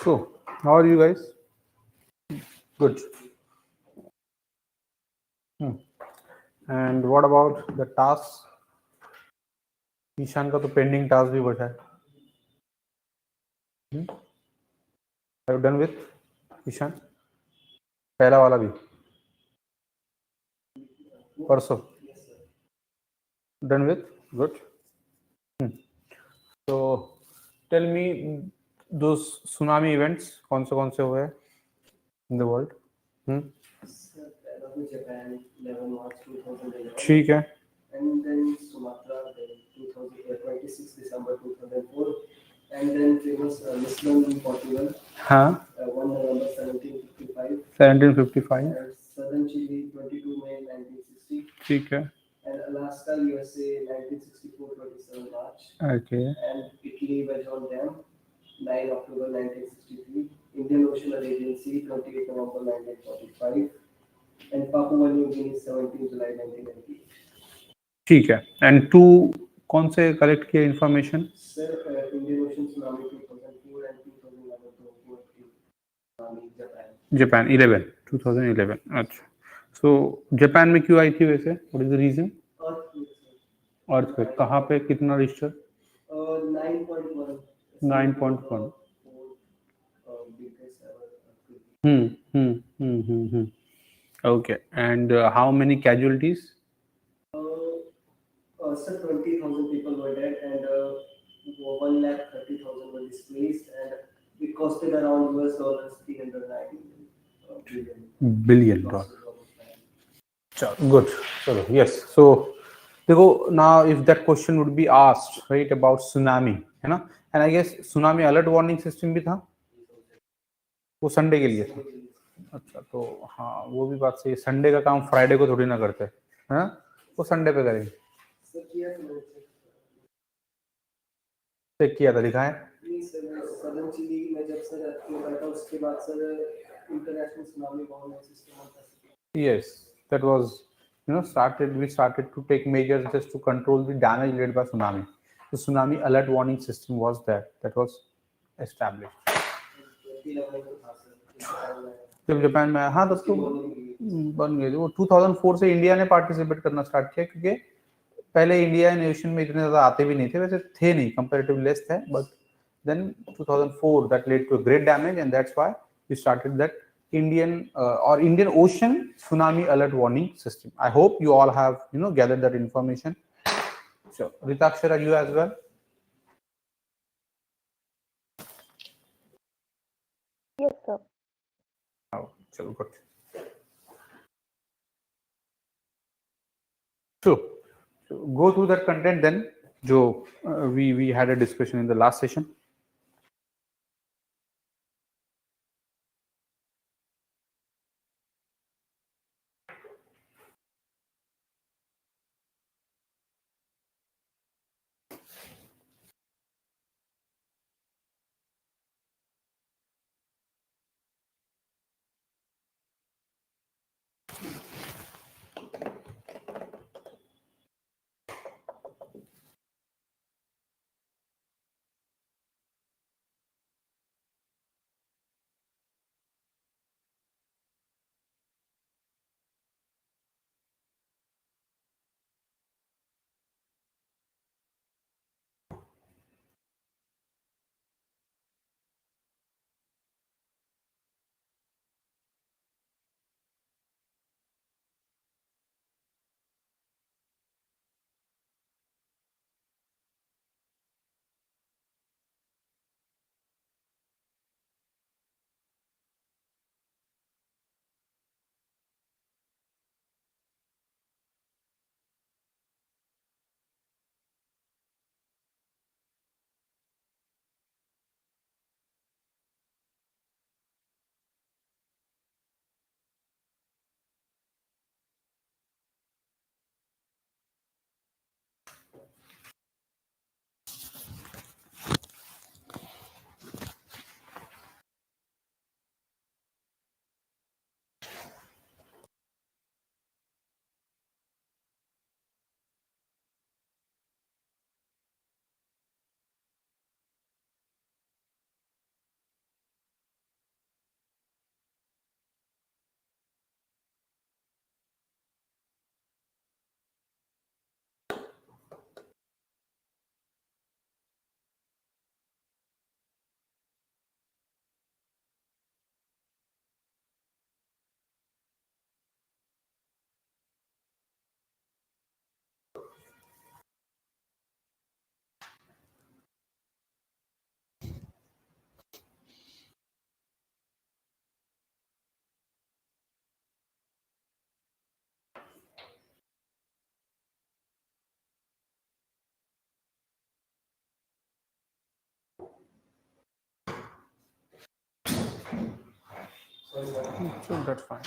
So, how are you guys? Good. And what about the tasks? Ishan का तो pending task भी बचा है. Have you done with Ishan? पहला वाला भी परसों. Done with? Good. So tell me those tsunami events कौन से हुए हैं in the world? Japan 11 March 2011. ठीक है. And then Sumatra, then 26 December 2004, and then famous Lisbon in Portugal. हाँ. 1 November 1755. 1755. And Southern Chile 22 May 1960. ठीक है. And Alaska, USA 1964 27 March. Okay. And Italy Vajon Dam 9 October 1963. Indian Ocean Agency 28 November 1945. And Papua New Guinea 17 July 1998. ठीक है. And to कौन से collect किए information? Sir Indian Ocean tsunami 2004 and 2011 tsunami Japan 2011. अच्छा. So Japan में क्यों आई थी वैसे? What is the reason? Earthquake. कहाँ पे? कितना Richter? 9.1. 9.1. Okay. And how many casualties? Sir, 20,000 people were dead and 130,000 were displaced, and it costed around $309 billion. Good. So yes. So देखो, now if that question would be asked right about tsunami, है ना? And I guess tsunami alert warning system भी था. वो Sunday के लिए था. अच्छा, तो हाँ वो भी बात सही है. संडे का काम फ्राइडे को थोड़ी ना करते हैं, है ना? वो संडे पे करेंगे. चेक किया था, दिखा है. सदर्न चिली में जब सर था उसके बाद sir international tsunami warning system था. Yes, that was we started to take measures just to control the damage led by tsunami. The tsunami alert warning system was that was established. जब Japan में हाँ तब तो बन गए. वो 2004 से इंडिया ने पार्टिसिपेट करना स्टार्ट किया, क्योंकि पहले इंडिया इन ओशन में इतने ज्यादा आते भी नहीं थे, वैसे थे नहीं, कंपैरेटिवली लेस थे, but then 2004 that led to a great damage, and that's why we started that Indian Ocean tsunami alert warning system. I hope you all have gathered that information. So Ritakshara, you as well? Yes, sir. Oh, so good. So go through that content then. Jo we had a discussion in the last session. So that's fine.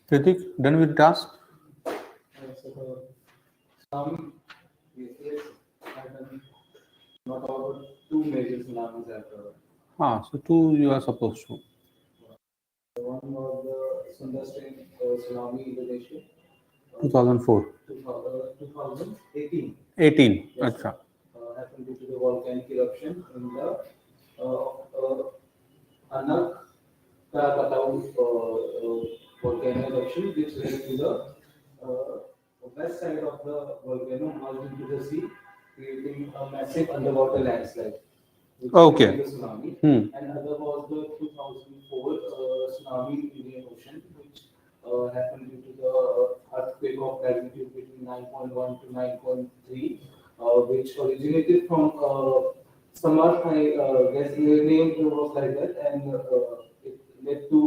Kritik, done with task? So some cases have done not all, but two major tsunamis have covered. So 2 you are supposed to. One was the Sundar Strain tsunami in Indonesia. 2004. 2018. 18. Yes, Acha. happened due to the volcanic eruption in the Anak Krakatau volcano eruption, which led to the west side of the volcano merged into the sea, creating a massive underwater landslide. Which Okay. led to the tsunami. And other was the 2004 tsunami in the Indian Ocean, which happened due to the earthquake of magnitude between 9.1 to 9.3, which originated from Samar, I guess the name was like that, and it led to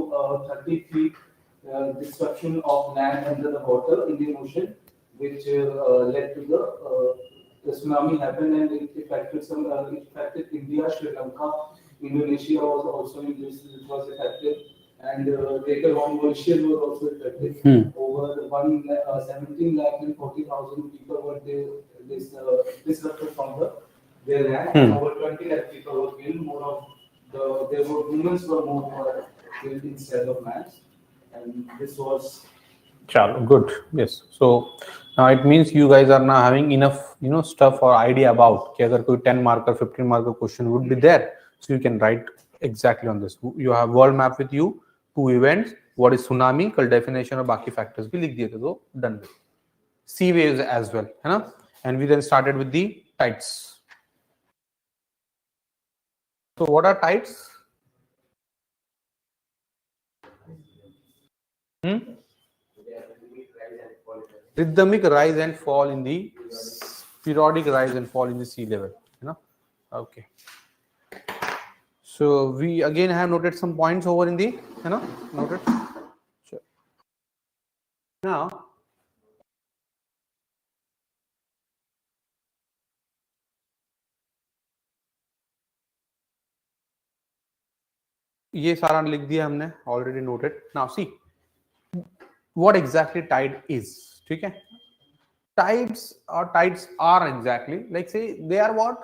30 feet destruction of land under the water in the ocean, which led to the tsunami happened, and it affected it affected India, Sri Lanka, Indonesia was also in this, which was affected, and later on Mauritius was also affected. Over 17 lakh and 40,000 people were disrupted from their land, and over 20 lakh people were killed. More of there were women were more killed instead of men, and this was. Chalo, good. Yes. So now it means you guys are now having enough, stuff or idea about कि अगर कोई 10 marker, 15 marker question would be there, so you can write exactly on this. You have world map with you, 2 events, what is tsunami, कल definition और बाकी factors भी लिख दिए थे, तो done with. Sea waves as well, है ना? And we then started with the tides. So what are tides? Rhythmic rise and fall in the periodic rise and fall in the sea level, okay. So we again have noted some points over in the noted. Sure. Now ये सारा लिख दिया हमने, already noted. Now see what exactly tide is, ठीक है? Tides are exactly like, say they are what,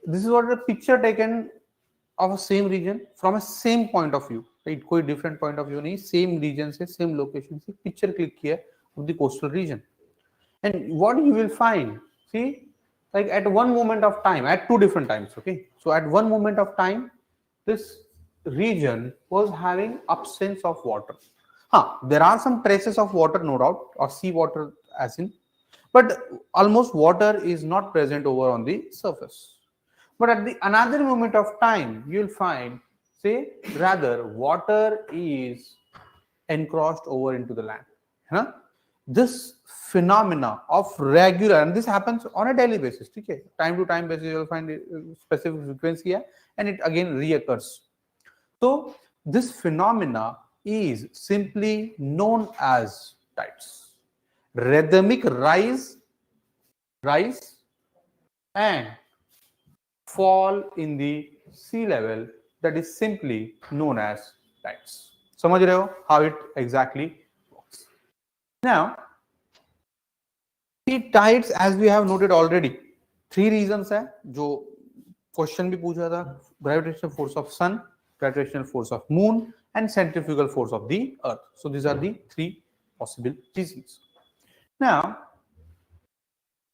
this is what the picture taken of a same region from a same point of view, right? कोई different point of view नहीं, same region से same location से picture click किया of the coastal region, and what you will find, see, like at one moment of time, at two different times, okay, so at one moment of time this region was having absence of water. There are some traces of water, no doubt, or sea water as in, but almost water is not present over on the surface. But at the another moment of time, you'll find, say, rather water is encroached over into the land. This phenomena of regular, and this happens on a daily basis, okay? Time to time basis, you'll find a specific frequency here, and it again reoccurs. So this phenomena is simply known as tides. Rhythmic rise and fall in the sea level, that is simply known as tides. समझ रहे हो how it exactly works? Now, the tides, as we have noted already, 3 reasons है जो question भी पूछा था: gravitational force of sun, gravitational force of moon, and centrifugal force of the earth. So these are the 3 possible reasons. Now,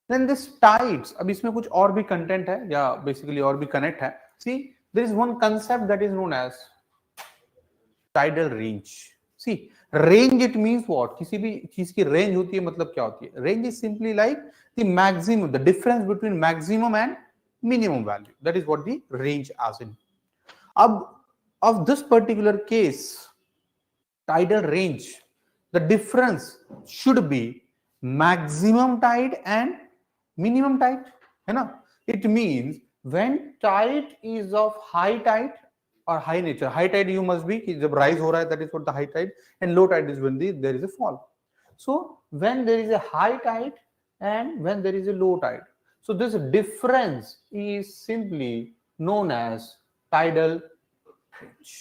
then this tides, अब इसमें कुछ और भी कंटेंट है या बेसिकली और भी कनेक्ट है. See, there is one concept that is known as tidal range. See, range it means what? किसी भी चीज की रेंज होती है, मतलब क्या होती है? Range is simply like the maximum, the difference between maximum and minimum value. That is what the range as in. अब of this particular case, tidal range, the difference should be maximum tide and minimum tide, है ना? It means when tide is of high tide or high nature, high tide you must be कि जब rise हो रहा है, that is what the high tide, and low tide is when there is a fall. So when there is a high tide and when there is a low tide, so this difference is simply known as tidal range,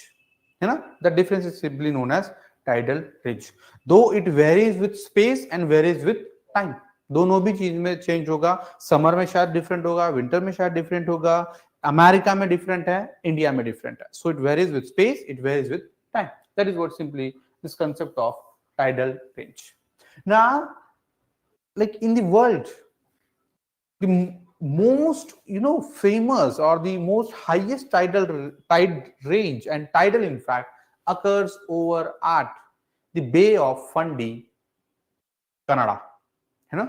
है ना? The difference is simply known as tidal range, though it varies with space and varies with time. दोनों भी चीज में change होगा. Summer में शायद different होगा, विंटर में शायद डिफरेंट होगा, अमेरिका में डिफरेंट है, इंडिया में डिफरेंट है. So it varies with space, it varies with time. That is what simply this concept of tidal range. Now, like in the world, the most famous or the most highest tide range and tidal in fact occurs over at the Bay of Fundy, Canada, है ना?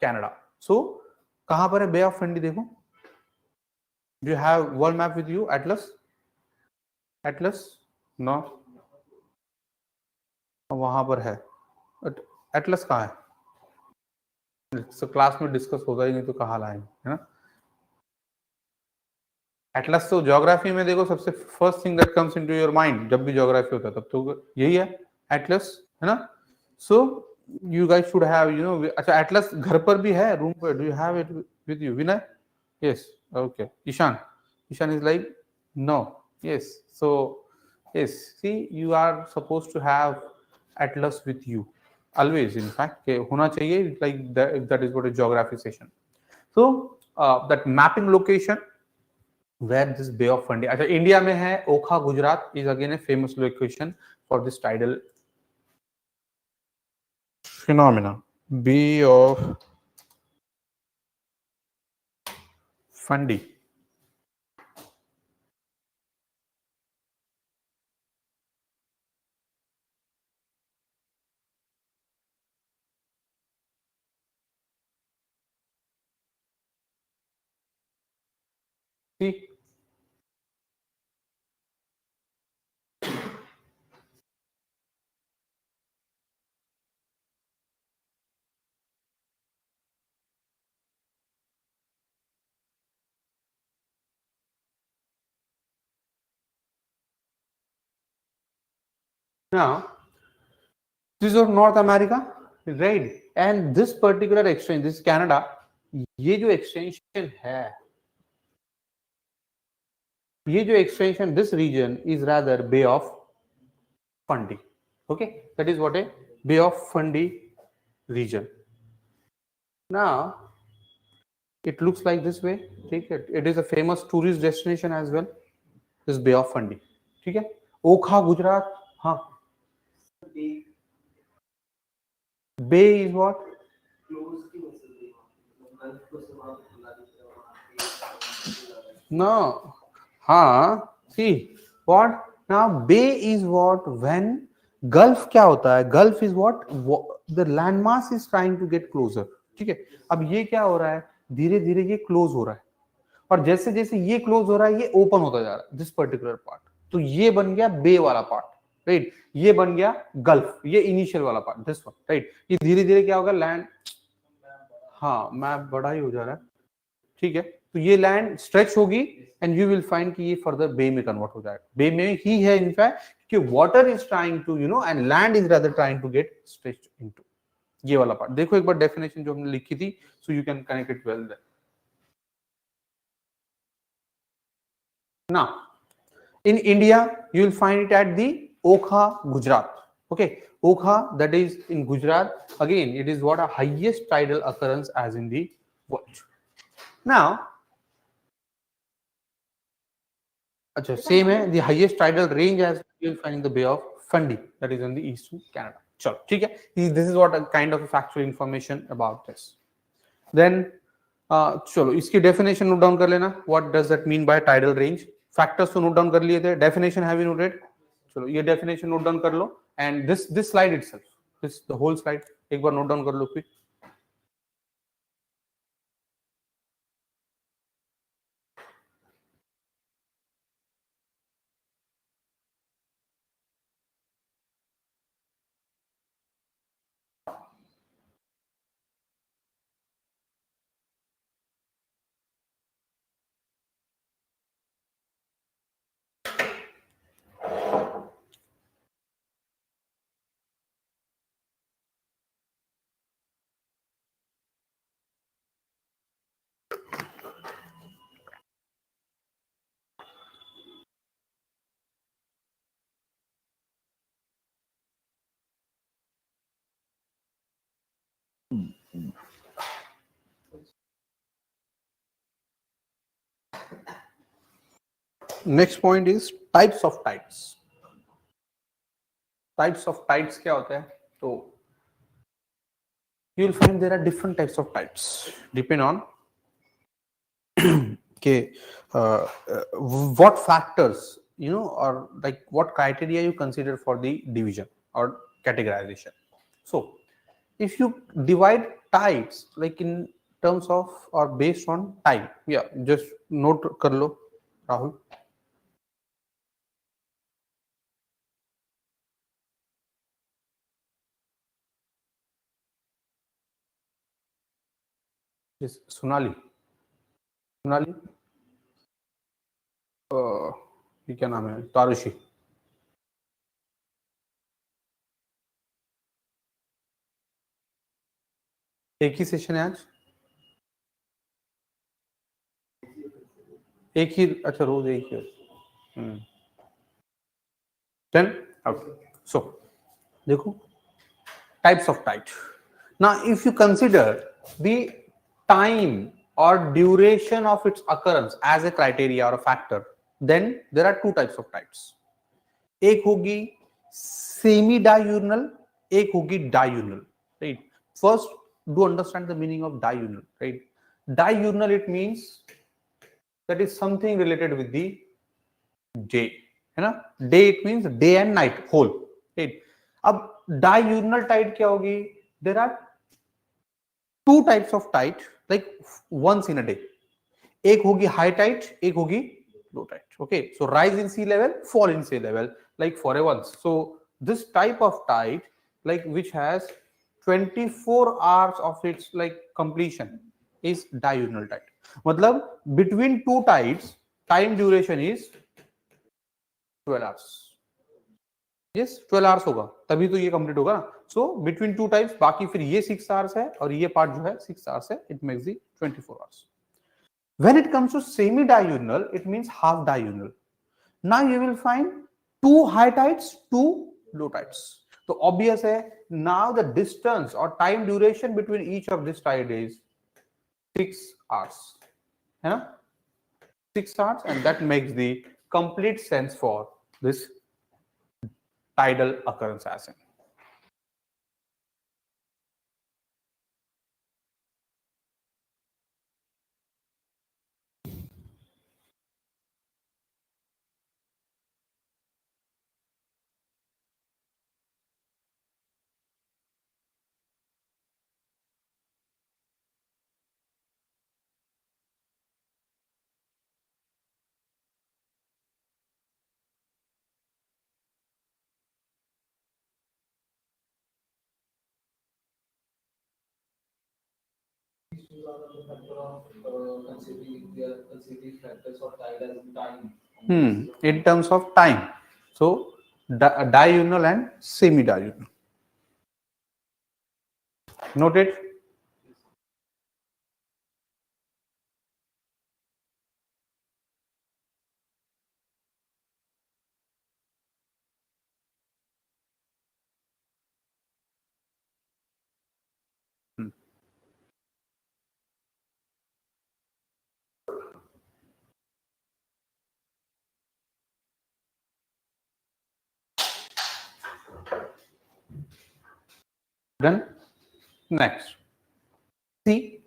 Canada. So कहां पर है बे of Fundy? देखो, do you have world map with you? Atlas no, वहां पर है. Atlas कहाँ है? तो क्लास में डिस्कस होगा ही नहीं तो कहाँ लाएंगे, है ना? एटलस तो ज्योग्राफी में देखो, सबसे first thing that comes into your mind जब भी ज्योग्राफी होता है तब तो यही है, एटलस, है ना? सो you guys should have, अच्छा एटलस घर पर भी है, रूम पर. Do you have it with you, Vinay? Yes. Okay. Ishan is like no. Yes. So yes, see, you are supposed to have atlas with you always. In fact, होना चाहिए, like that is what a geography session. So that mapping location where this Bay of Fundy, अच्छा India में है, ओखा Gujarat is again a famous location for this tidal phenomena. Bay of Fundy. See, now this is North America, right? And this particular exchange, this Canada, ये जो extension है, ये जो extension, this region is rather Bay of Fundy. Okay, that is what a Bay of Fundy region. Now it looks like this way. ठीक है, it is a famous tourist destination as well, this Bay of Fundy. ठीक है, ओखा गुजरात. हाँ, Bay is what? No. हाँ, see what? Now Bay is what? When Gulf क्या होता है? Gulf is what? The landmass is trying to get closer. ठीक है, अब ये क्या हो रहा है? धीरे धीरे ये क्लोज हो रहा है, और जैसे जैसे ये क्लोज हो रहा है ये ओपन होता जा रहा है, दिस पर्टिकुलर पार्ट. तो ये बन गया बे वाला पार्ट, राइट? ये बन गया गल्फ, ये इनिशियल वाला पार्ट, दिस वन, राइट? ये धीरे धीरे क्या होगा? लैंड, हाँ मैप बड़ा ही हो जा रहा है, ठीक है? तो ये लैंड स्ट्रेच होगी एंड यू विल फाइंड कि ये फर्दर बे में कन्वर्ट हो जाएगा. बे में ही है इनफैक्ट, कि water is trying to and land is rather trying to get stretched into. ये वाला पार्ट देखो एक बार, डेफिनेशन जो हमने लिखी थी, so you can connect it well there. Now, in India, you will find it at the Okha, Gujarat. Okay, Okha, that is in Gujarat. Again, it is what a highest tidal occurrence as in the world. Now, अच्छा same है, the highest tidal range as you will find in the Bay of Fundy, that is in the eastern Canada. चलो ठीक है, this is what kind of factual information about this. Then चलो इसकी definition note down कर लेना. What does that mean by tidal range? Factors तो note down कर लिए थे, डेफिनेशन हैव यू नोटेड? चलो ये डेफिनेशन नोट डाउन कर लो, and this slide itself, this the whole slide एक बार नोट डाउन कर लो quick. Next point is types of tides. Types of tides क्या होता है? तो you will find there are different types of types depend on okay, what factors, you know, or like what criteria you consider for the division or categorization. So if you divide types like in terms of or based on time, yeah, just note kar lo Rahul. Yes, Sonali. Sonali, ये क्या नाम है? तारुषी. एक ही session है आज? एक ही? अच्छा, रोज एक ही. Then okay. So देखो, types of tide. Now if you consider the time or duration of its occurrence as a criteria or a factor, then there are two types of tides. एक होगी semi diurnal, एक होगी diurnal, right? First do understand the meaning of diurnal, right? Diurnal, it means that is something related with the day, है ना? Day, it means day and night whole, right? अब diurnal tide क्या होगी? There are two types of tide, like once in a day. एक होगी high tide, एक होगी low tide. Okay, so rise in sea level, fall in sea level, like for a once. So this type of tide, like which has 24 hours of its like completion, is diurnal tide. मतलब between two tides, time duration is 12 hours. Yes, 12 hours होगा तभी तो ये complete होगा ना. So between two times, बाकी फिर ये 6 hours है और ये पार्ट जो है 6 hours है. It makes the 24 hours. When it comes to semi diurnal, it means half diurnal. Now you will find two high tides, two low tides. So obvious है, now the distance or time duration between each of this tide is 6 hours, है ना? 6 hours, and that makes the complete sense for this tidal occurrence as in. Considering factors of tide as time. In terms of time, so diurnal and semi-diurnal. Noted. Done. Next, see,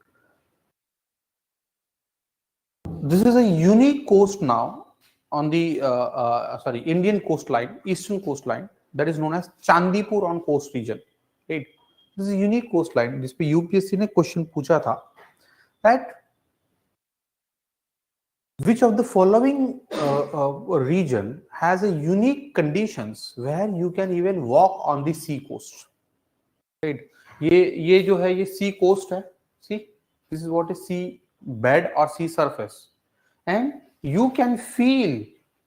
this is a unique coast now on the Indian coastline, eastern coastline, that is known as Chandipur on coast region. Right? This is a unique coastline. जिस पे UPSC ने question पूछा था that which of the following region has a unique conditions where you can even walk on the sea coast. Right? ये जो है ये sea coast है. See, this is what is sea bed or sea surface, and you can feel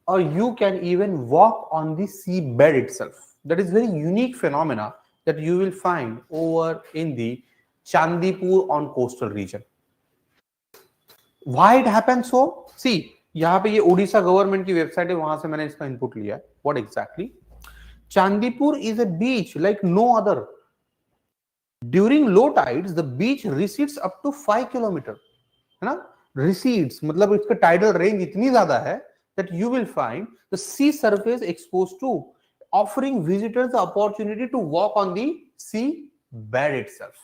or you can even walk on the sea bed itself. That is very unique phenomena that you will find over in the Chandipur on coastal region. Why it happens so? See, यहाँ पे ये Odisha government की website है, वहां से मैंने इसका input लिया है. What exactly? Chandipur is a beach like no other. During low tides, the beach recedes up to 5 kilometer. है ना? Recedes मतलब इसका tidal range इतनी ज्यादा है that you will find the sea surface exposed to, offering visitors the opportunity to walk on the sea bed itself.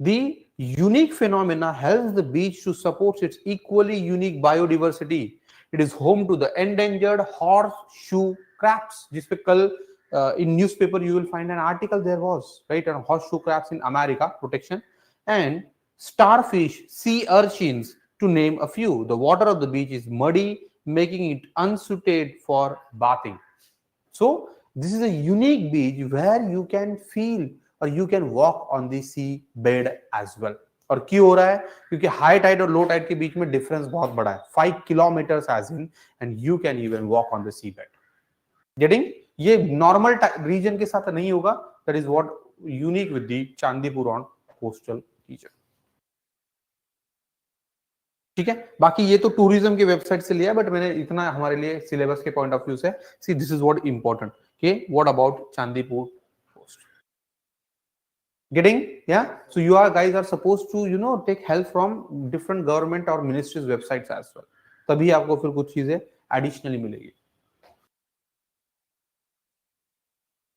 The unique phenomena helps the beach to support its equally unique biodiversity. It is home to the endangered horseshoe crabs. जिसपे कल in newspaper you will find an article there was, right, on horseshoe crabs in America protection, and starfish, sea urchins, to name a few. The water of the beach is muddy, making it unsuited for bathing. So this is a unique beach where you can feel or you can walk on the sea bed as well. और क्यों हो रहा है? क्योंकि high Tide और low tide के बीच में difference बहुत बड़ा है, 5 kilometres as in, and you can even walk on the sea bed. Getting? ये नॉर्मल रीजन के साथ नहीं होगा. That is what unique with the Chandipur on coastal region. ठीक है, बाकी ये तो टूरिज्म की वेबसाइट से लिया है, बट मैंने इतना हमारे लिए सिलेबस के पॉइंट ऑफ व्यू से, see this is what important. के what about Chandipur coast? Getting? Yeah, so you are guys are supposed to take help from different government or ministries websites as well. तभी आपको फिर कुछ चीजें additionally मिलेगी.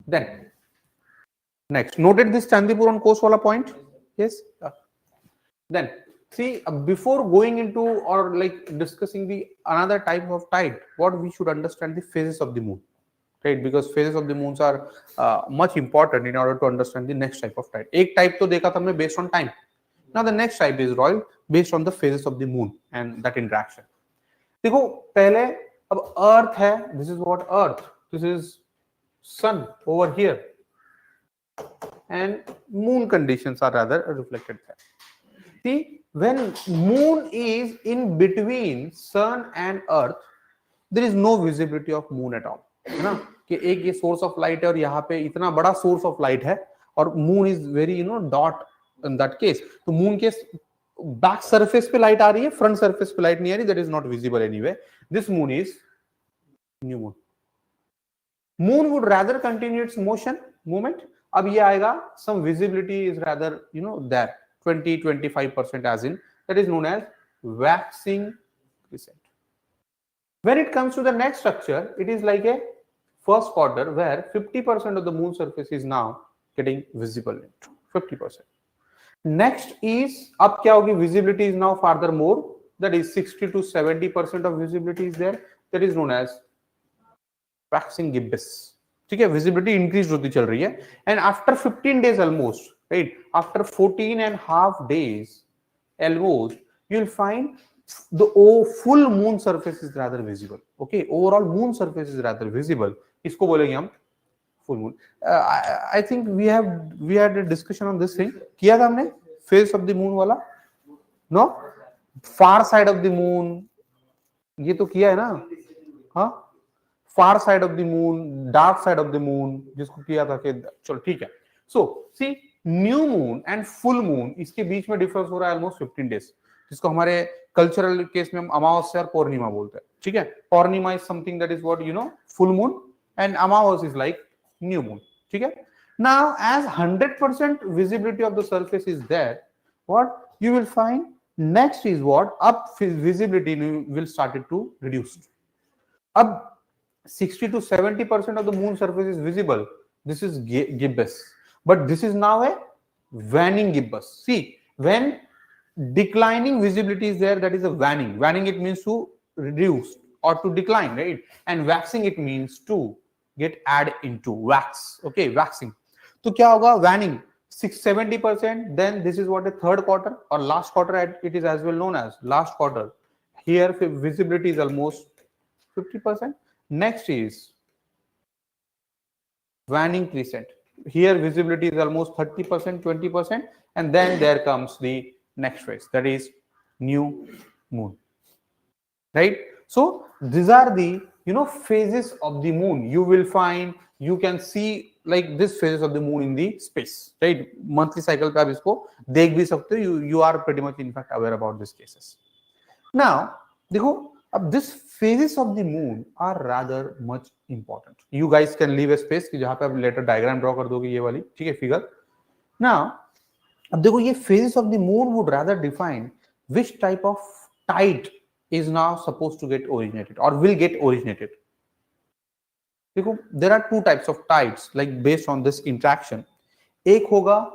Then next, noted this Chandipur on coast wala point? Yes. Then see, before going into or like discussing the another type of tide, what we should understand the phases of the moon. Right, because phases of the moons are much important in order to understand the next type of tide. एक type तो देखा था हमने based on time. Now the next type is Royal based on the phases of the moon and that interaction. देखो पहले अब Earth है, this is what Earth, this is Sun over here, and moon conditions are rather reflected there. See, when moon is in between Sun and Earth, there is no visibility of moon at all. है ना, कि एक ये source of light है और यहाँ पे इतना बड़ा सोर्स ऑफ लाइट है और मून इज वेरी डॉट इन दैट केस. तो मून के बैक सरफेस पे लाइट आ रही है, फ्रंट सरफेस पे लाइट नहीं आ रही. That is not visible anyway. This moon is new moon. Moon would rather continue its motion movement. अब ये आएगा some visibility is rather that 20-25% as in, that is known as waxing crescent. When it comes to the next structure, it is like a first quarter where 50% of the moon surface is now getting visible. 50%. Next is, अब क्या होगी? Visibility is now further more. That is 60 to 70% of visibility is there. That is known as waxing gibbous. ठीक है, visibility increase होती चल रही है. And after 15 days almost, right? After 14 and half days almost, you will find the full moon surface is rather visible. Okay, overall moon surface is rather visible. इसको बोलेंगे हम full moon. I think we had a discussion on this thing. किया था हमने face of the moon वाला? No, far side of the moon. ये तो किया है ना? हाँ, far side of the moon, dark side of the moon, जिसको किया था कि चलो ठीक है. So see, new moon and full moon, इसके बीच में डिफरेंस हो रहा है almost 15 days, जिसको हमारे कल्चरल केस में हम अमावस्या और पौर्णिमा बोलते हैं. ठीक है, Purnima is something that is what full moon, and amavas is like new moon. ठीक है, now as 100% visibility of the surface is there, what you will find next is what अब visibility will started to reduce. अब 60 to 70% of the moon surface is visible. This is gibbous. but this is now a waning gibbous. See, when declining visibility is there, that is a waning. Waning, it means to reduce or to decline, right? And waxing, it means to get add into, wax. Okay, waxing. तो क्या होगा? Waning 70%. Then this is what the third quarter or last quarter, it is as well known as last quarter. Here visibility is almost 50%. Next is waning crescent. Here visibility is almost 30%, 20%, and then there comes the next phase, that is new moon, right? So these are the phases of the moon. You will find, you can see like this phases of the moon in the space, right? Monthly cycle पे आप इसको देख भी सकते हो. You are pretty much in fact aware about these cases. Now देखो, अब this phases of the moon are rather much important. You guys can leave a space कि जहाँ पे आप later diagram draw कर दोगे ये वाली, ठीक है, figure. Now अब देखो, ये phases of the moon would rather define which type of tide is now supposed to get originated or will get originated. देखो, there are two types of tides like based on this interaction. एक होगा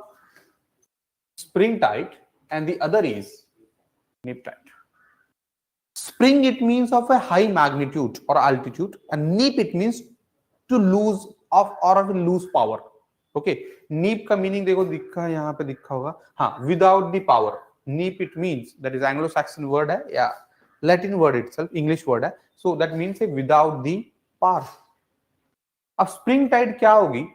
spring tide and the other is neap tide. Spring, it means of a high magnitude or altitude, and neap, it means to lose of or lose power. Okay, neap का meaning देखो दिखा है, यहाँ पे दिखा होगा, हाँ, without the power. Neap, it means, that is Anglo-Saxon word है, या Latin word itself, English word है, so that means without the power. अब spring tide क्या होगी?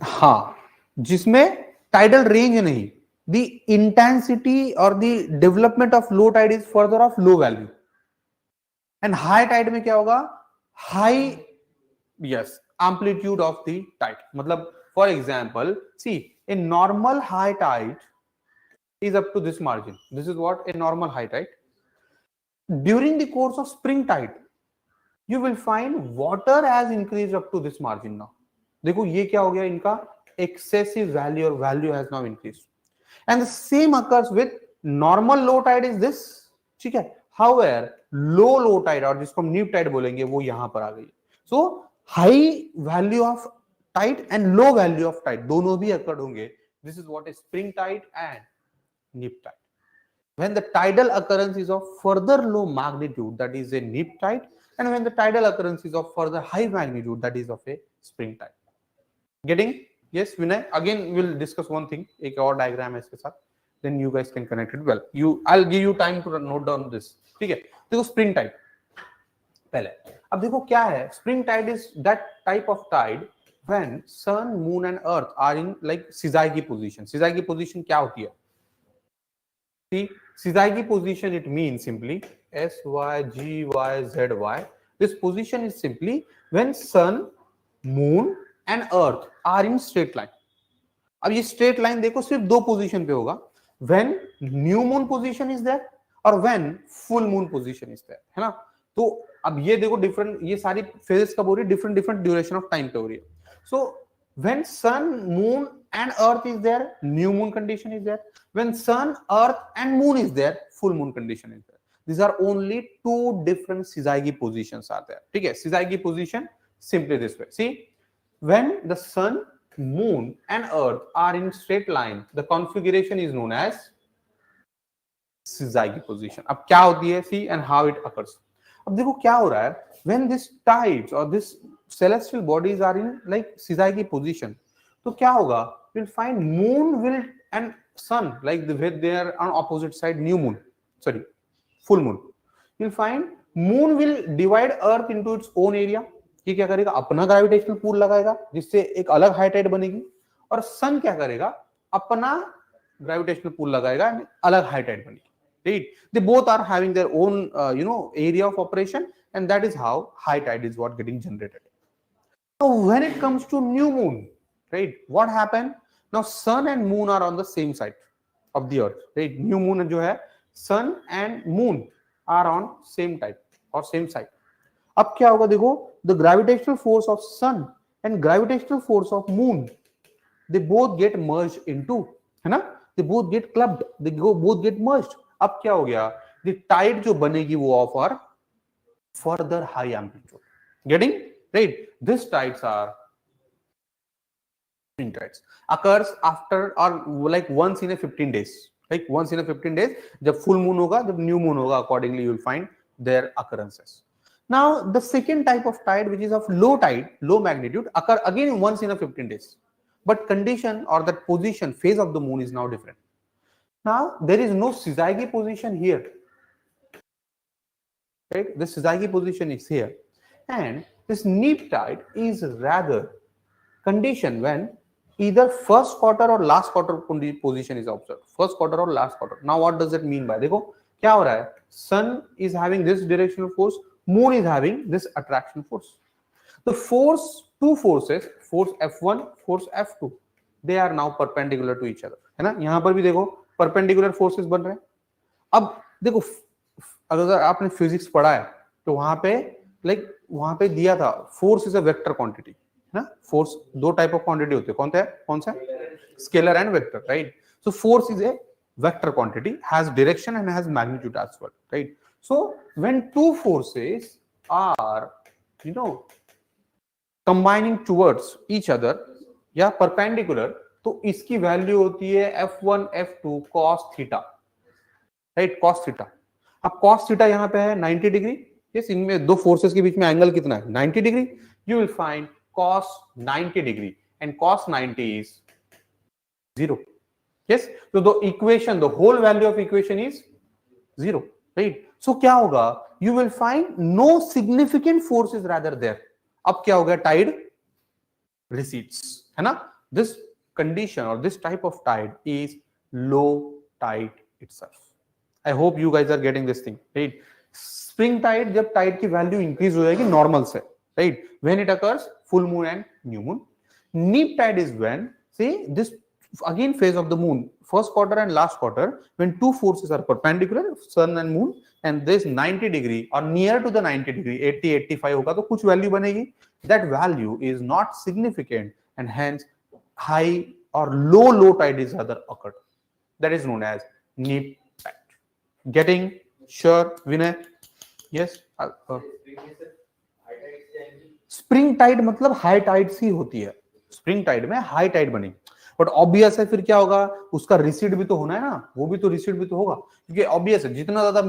हाँ, जिसमें tidal range नहीं, the intensity or the development of low tide is further of low value, and high tide में क्या होगा? High, yes, amplitude of the tide. मतलब for example, see, a normal high tide is up to this margin. This is what a normal high tide. During the course of spring tide, you will find water has increased up to this margin now. देखो ये क्या हो गया इनका? Excessive value or value has now increased. And the same occurs with normal low tide is this, ठीक है? However, low tide और जिसको हम neap tide बोलेंगे वो यहाँ पर आ गई. So high value of tide and low value of tide दोनों भी occurred होंगे. This is what is spring tide and neap tide. When the tidal occurrence is of further low magnitude, that is a neap tide, and when the tidal occurrence is of further high magnitude, that is of a spring tide. Getting? Yes, Vinay. Again, we'll discuss one thing. एक और diagram है इसके साथ. Then you guys can connect it well. I'll give you time to note down this. ठीक है? देखो spring tide. पहले. अब देखो क्या है? Spring tide is that type of tide when sun, moon, and earth are in like syzygy position. Syzygy position क्या होती है? See, syzygy position, it means simply S Y G Y Z Y. This position is simply when sun, moon and earth are in straight line. अब ये straight line देखो सिर्फ दो position पे होगा, when new moon position is there और when full moon position is there, है ना? तो अब ये देखो different, ये सारी phases कब हो रही है? different duration of time पे हो रही है. So when sun, moon and earth is there, new moon condition is there. When sun, earth and moon is there, full moon condition is there. These are only two different syzygy positions are there. ठीक है? Syzygy position simply this way. See, when the sun, moon and earth are in straight line, the configuration is known as syzygy position. अब क्या होती है? See and how it occurs. अब देखो क्या हो रहा है? When this tides or this celestial bodies are in like syzygy position, तो क्या होगा? We'll find moon will and sun like the way they are on opposite side, new moon, sorry, full moon. You'll find moon will divide earth into its own area. ये क्या करेगा? अपना gravitational pool लगाएगा जिससे एक अलग high tide बनेगी, और सन क्या करेगा? अपना ग्रेविटेशनल पूल लगाएगा और अलग हाई टाइड बनेगी. Right? They both are having their own area of operation, and that is how high tide is what getting generated. Now when it comes to new moon, right, what happened? Now sun and moon are on the same side of the earth, right? New moon जो है, sun and moon are on same type or same side. अब क्या होगा? देखो, the gravitational force of sun and gravitational force of moon, they both get merged into, है ना? They both get clubbed, they both get merged. अब क्या हो गया? The tide जो बनेगी वो of our further high amplitude. Getting right? These tides are spring tides. Occurs after or like once in a 15 days. Like once in a 15 days, जब full moon होगा, जब new moon होगा, accordingly you will find their occurrences. Now the second type of tide, which is of low tide, low magnitude, occur again once in a 15 days. But condition or that position, phase of the moon is now different. Now there is no syzygy position here. Right? The syzygy position is here. And this neap tide is rather condition when either first quarter or last quarter position is observed. First quarter or last quarter. Now what does it mean by? देखो क्या हो रहा है? Sun is having this directional force, moon is having this attraction force. The force, two forces, force F1, force F2, they are now perpendicular to each other. है ना? यहाँ पर भी देखो perpendicular forces बन रहे हैं. अब देखो अगर आपने फिजिक्स पढ़ा है तो वहां पे वहां पे दिया था force is a vector quantity है ना. फोर्स दो टाइप ऑफ क्वांटिटी होते हैं. कौन सा scalar and vector, right? So force is a vector quantity, has direction and has magnitude as well, right? So when two forces are combining towards each other या perpendicular, तो इसकी value होती है F1 F2 cos theta, right? cos theta. अब cos theta यहां पे है 90 degree. Yes, इनमें दो फोर्सेस के बीच में एंगल कितना है? 90 degree. You will find cos 90 degree and cos 90 is 0. Yes, तो the equation, the whole value of equation is 0, right? So क्या होगा? You will find no significant force is rather there. अब क्या हो गया? टाइड recedes, है ना? This condition or this type of tide is low tide itself. I hope you guys are getting this thing, right? Spring tide जब tide की value increase हो जाएगी normal से, right? When it occurs full moon and new moon. Neap tide is when, see, this again phase of the moon, first quarter and last quarter, when two forces are perpendicular, sun and moon, and this 90 degree or near to the 90 degree, 80 85 होगा तो कुछ value बनेगी. That value is not significant and hence high or low tide is rather occurred. That is known as neap tide. Getting sure, Vinay? Yes. Spring tide मतलब high tide sea होती है. Spring tide में high tide बनेगी. But obvious है फिर क्या होगा? उसका रिसीड भी तो होना है ना. वो भी तो रिसीड भी तो होगा, क्योंकि ऑब्वियस है जितना ज्यादा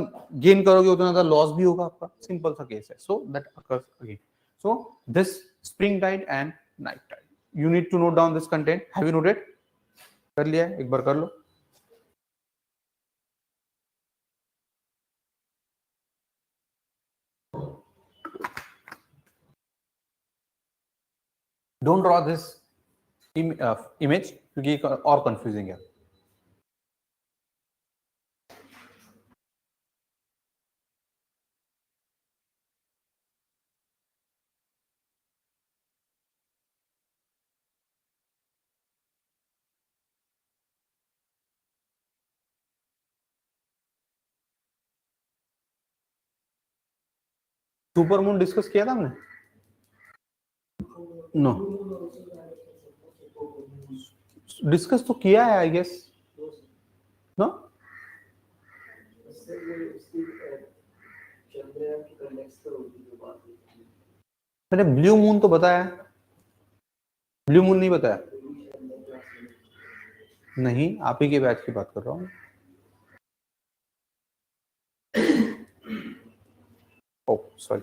गेन करोगे उतना ज्यादा लॉस भी होगा आपका. सिंपल सा केस है. So that occurs again. So this spring tide and night tide, you need to note down this content. Have you noted? कर लिया? एक बार कर लो. डोंट ड्रॉ दिस इमेज क्योंकि और कंफ्यूजिंग है. सुपर मून डिस्कस किया था हमने? नो, डिस्कस तो किया है आई गेस. नो, मैंने ब्लू मून तो बताया, ब्लू मून नहीं बताया. नहीं, आप ही के बैच की बात कर रहा हूँ. Oh sorry.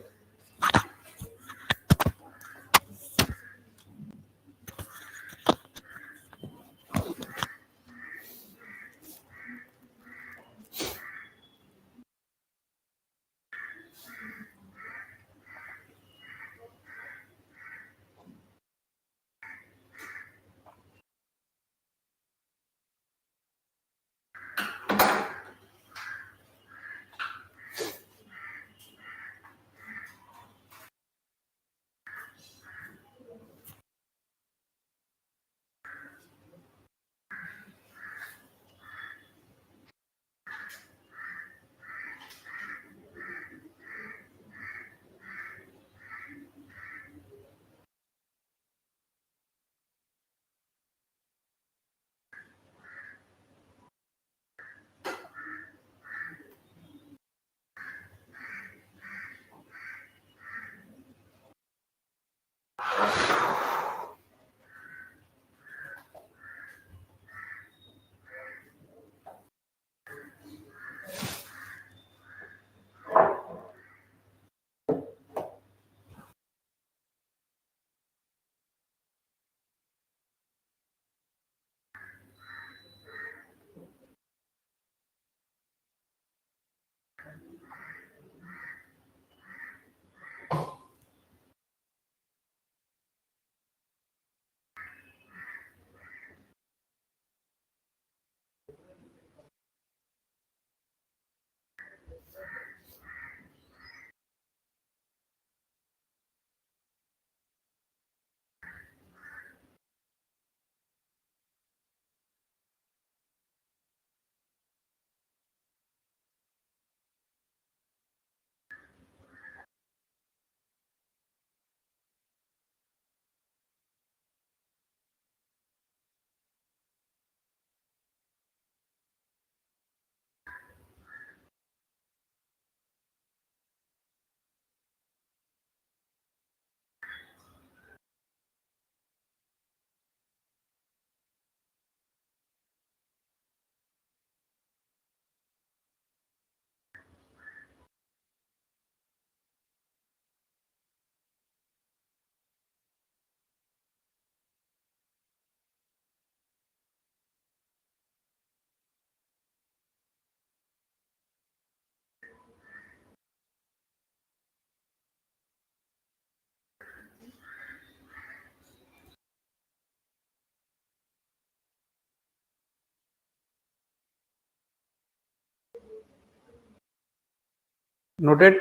noted?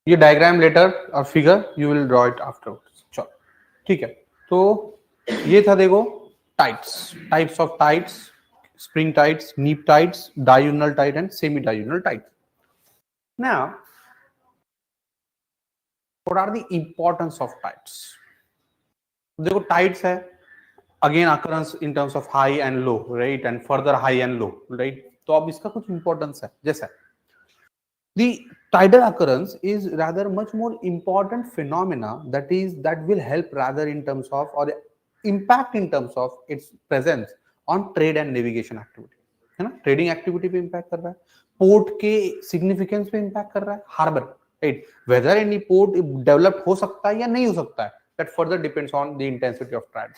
ये डायग्राम लेटर और figure you will draw it afterwards. चलो ठीक है. तो ये था देखो types of tides, spring tides, neap tides, diagonal tide and semi diagonal tide. Now what are the importance of tides? देखो टाइड्स है again occurrence in terms of high and low, right, and further high and low, right. तो अब इसका कुछ importance है. जैसा the tidal occurrence is rather much more important phenomena that will help rather in terms of or impact in terms of its presence on trade and navigation activity, है ना. Trading activity पे impact कर रहा है, port के significance पे impact कर रहा है, harbour, right. Whether any port develop हो सकता है या नहीं हो सकता है, that further depends on the intensity of trade.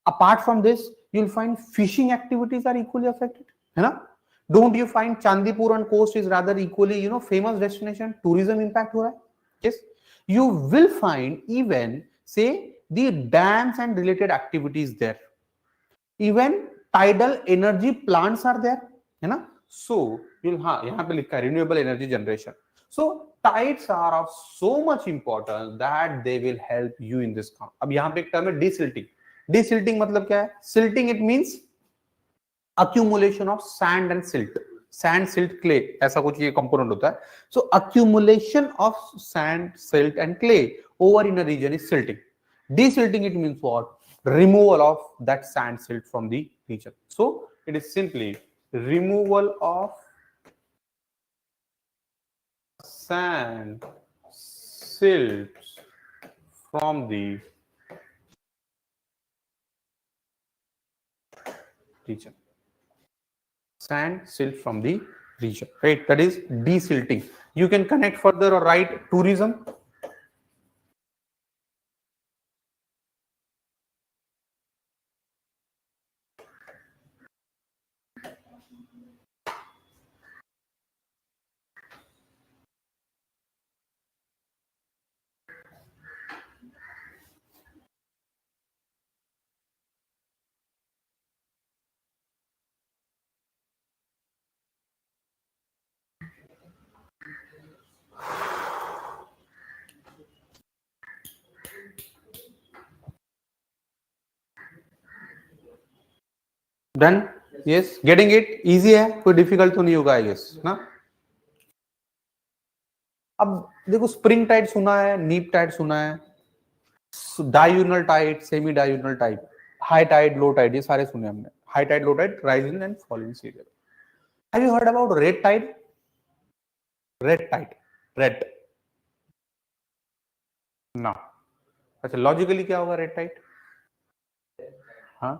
Apart from this, you'll find fishing activities are equally affected, है ना. Don't you find Chandipur and coast is rather equally, famous destination, tourism impact हो रहा है. Yes, you will find even say the dams and related activities there. Even tidal energy plants are there, है ना. So you'll यहाँ पे लिखा है renewable energy generation. So tides are of so much importance that they will help you in this काम. अब यहाँ पे एक टर्म है desilting. Desilting मतलब क्या है? Silting it means accumulation of sand and silt. Sand, silt, clay ऐसा कुछ ये component होता है. So accumulation of sand, silt and clay over in a region is silting. Desilting it means what? Removal of that sand, silt from the region. So it is simply removal of sand, silt from the region. Sand, silt from the region, right? That is desilting. You can connect further or write tourism. Done? Yes, getting it easy है, कोई difficult तो नहीं होगा I guess ना. अब देखो spring Tide सुना है, नीप टाइड सुना है, diagonal tide, semi diagonal tide, high tide, low tide, ये सारे सुने हमने. High tide, low tide, rising and falling sea level. Have you heard about red tide? Red tide, red ना. अच्छा, लॉजिकली क्या होगा रेड टाइड? हाँ,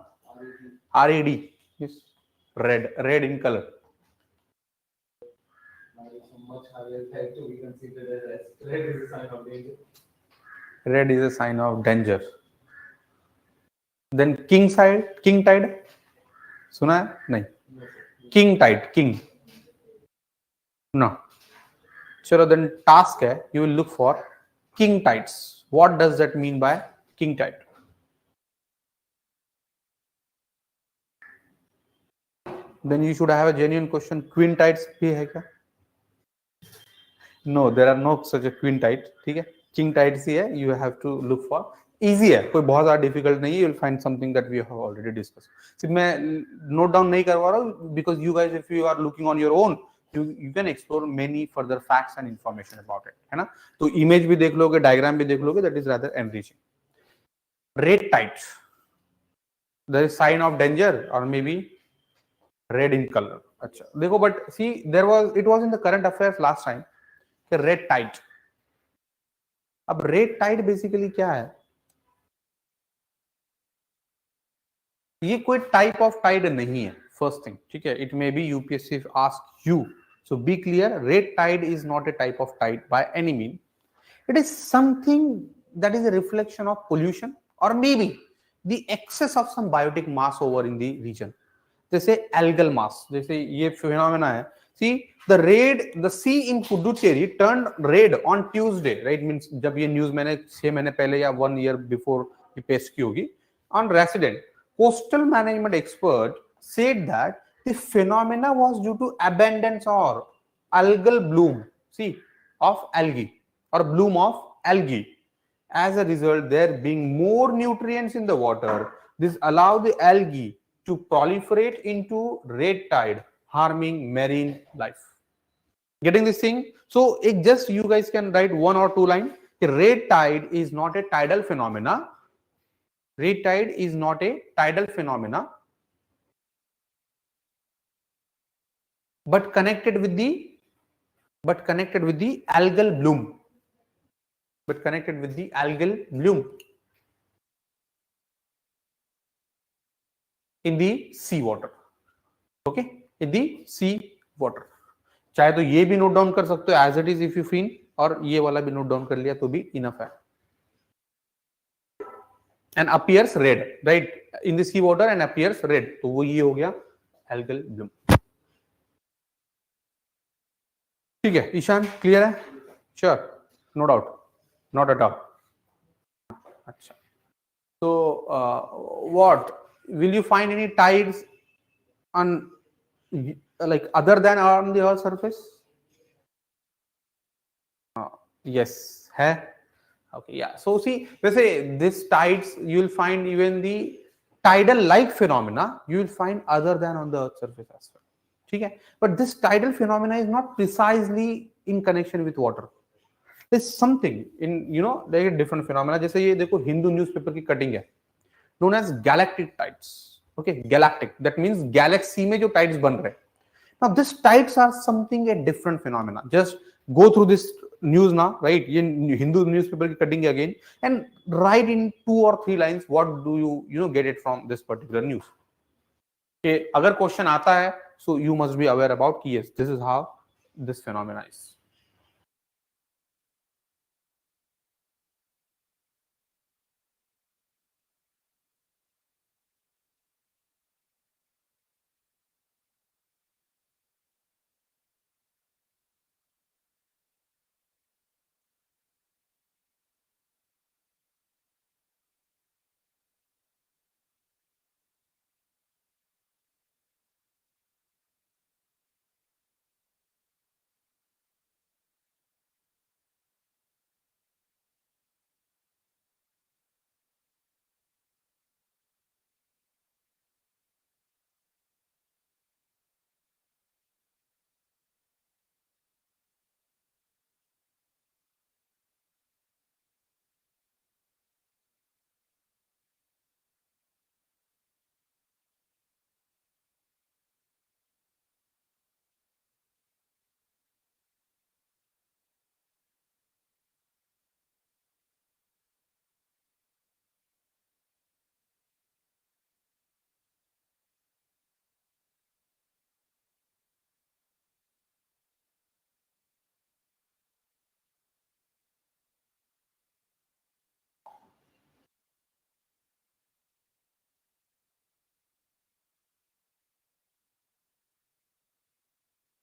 RED, red, red in colour. Much higher tide, so we consider it as red is a sign of danger. Red is a sign of danger. Then king tide सुना है? नहीं. King tide, king no. चलो, then task है, you will look for king tides. What does that mean by king tide? Then you should have a genuine question. Queen tides भी है क्या? No, there are no such a queen tide. ठीक है, king tides ही है. You have to look for. Easy है, कोई बहुत ज्यादा difficult नहीं है. You will find something that we have already discussed. सिर्फ मैं note down नहीं करवा रहा हूँ because you guys, if you are looking on your own, you can explore many further facts and information about it, है ना. तो image भी देख लोगे, diagram भी देख लोगे, that is rather enriching. Red tide, there is sign of danger or maybe red in color. अच्छा देखो, but see, it was in the current affairs last time. Red tide. अब रेड टाइड बेसिकली क्या है? ये कोई type of Tide नहीं है, first thing, ठीक है. It may be UPSC ask you, so be clear, red tide is not a type of tide by any mean. It is something that is a reflection of pollution और may be the excess of some biotic mass over in the region. जैसे algal mass, जैसे ये phenomena है. See, the sea in Puducherry turned red on Tuesday, right? Means जब ये news मैंने 6 महीने पहले या 1 year before ये पेश की होगी. On resident, coastal management expert said that The phenomena was due to abundance or algal bloom, see, of algae or bloom of algae. As a result, there being more nutrients in the water, this allow the algae to proliferate into red tide, harming marine life. Getting this thing? So it just you guys can write one or two line. The red tide is not a tidal phenomena. Red tide is not a tidal phenomena, but connected with the algal bloom. But connected with the algal bloom in the sea water. Okay, in the sea water. चाहे तो ये भी note down कर सकते हो as it is if you feel, और ये वाला भी नोट डाउन कर लिया तो भी इनफ है. And appears red, right, in the sea water and appears red, तो वो ये हो गया एल्गल ब्लूम. ठीक है ईशान, क्लियर है? Sure, no doubt, not at all. अच्छा, so what will you find any tides on like other than on the earth surface? Yes, है. Okay, yeah. So see, वैसे this tides you will find even the tidal like phenomena you will find other than on the earth surface as well. ठीक है? But this tidal phenomena is not precisely in connection with water. There's something in, you know, like a different phenomena. जैसे ये देखो Hindu newspaper की cutting है, known as galactic tides. Okay, galactic, that means galaxy में जो tides बन रहे हैं. Now this tides are something a different phenomena. Just go through this news now, right? ये हिंदू न्यूज़पेपर की कटिंग है again, and write in 2 or 3 lines what do you know get it from this particular news. कि अगर question आता है, so you must be aware about कि yes, this is how this phenomena is.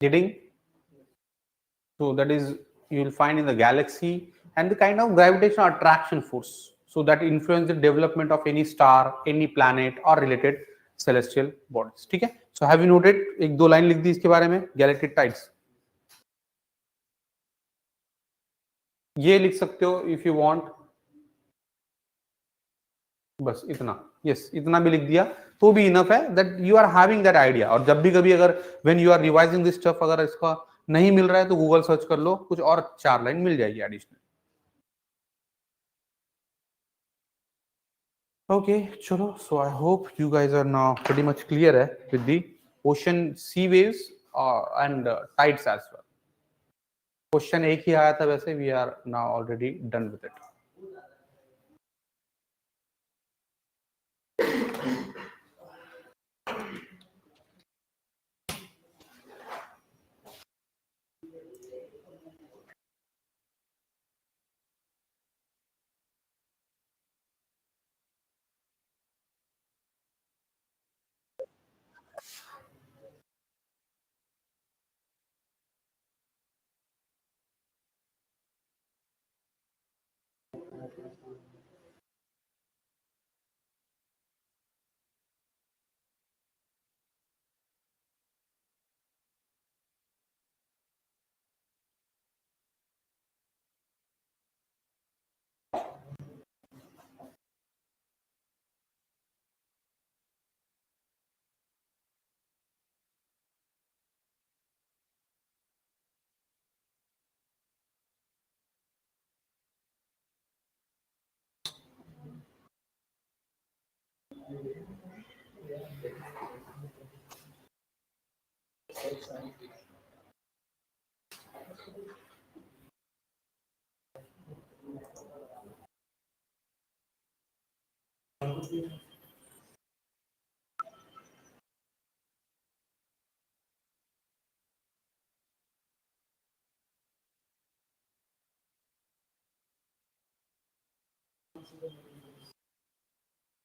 Getting? So that is, you will find in the galaxy, and the kind of gravitational attraction force, so that influence the development of any star, any planet or related celestial bodies. ठीक है? So have you noted? एक दो line लिख दी इसके बारे में, galactic tides. ये लिख सकते हो if you want. बस इतना, यस, इतना भी लिख दिया तो भी इनफ है, that you are having that idea. और जब भी कभी अगर when you are revising this stuff अगर इसका नहीं मिल रहा है तो गूगल सर्च कर लो, कुछ और 4 लाइन मिल जाएगी एडिशनल. ओके चलो, so I hope you guys are now pretty much clear है with the ocean sea waves and tides as well. Question एक ही आया था वैसे, we are now already done with it.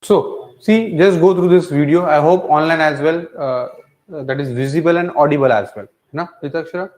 So, see, just go through this video. I hope online as well, that is visible and audible as well. Na, Ritakshara?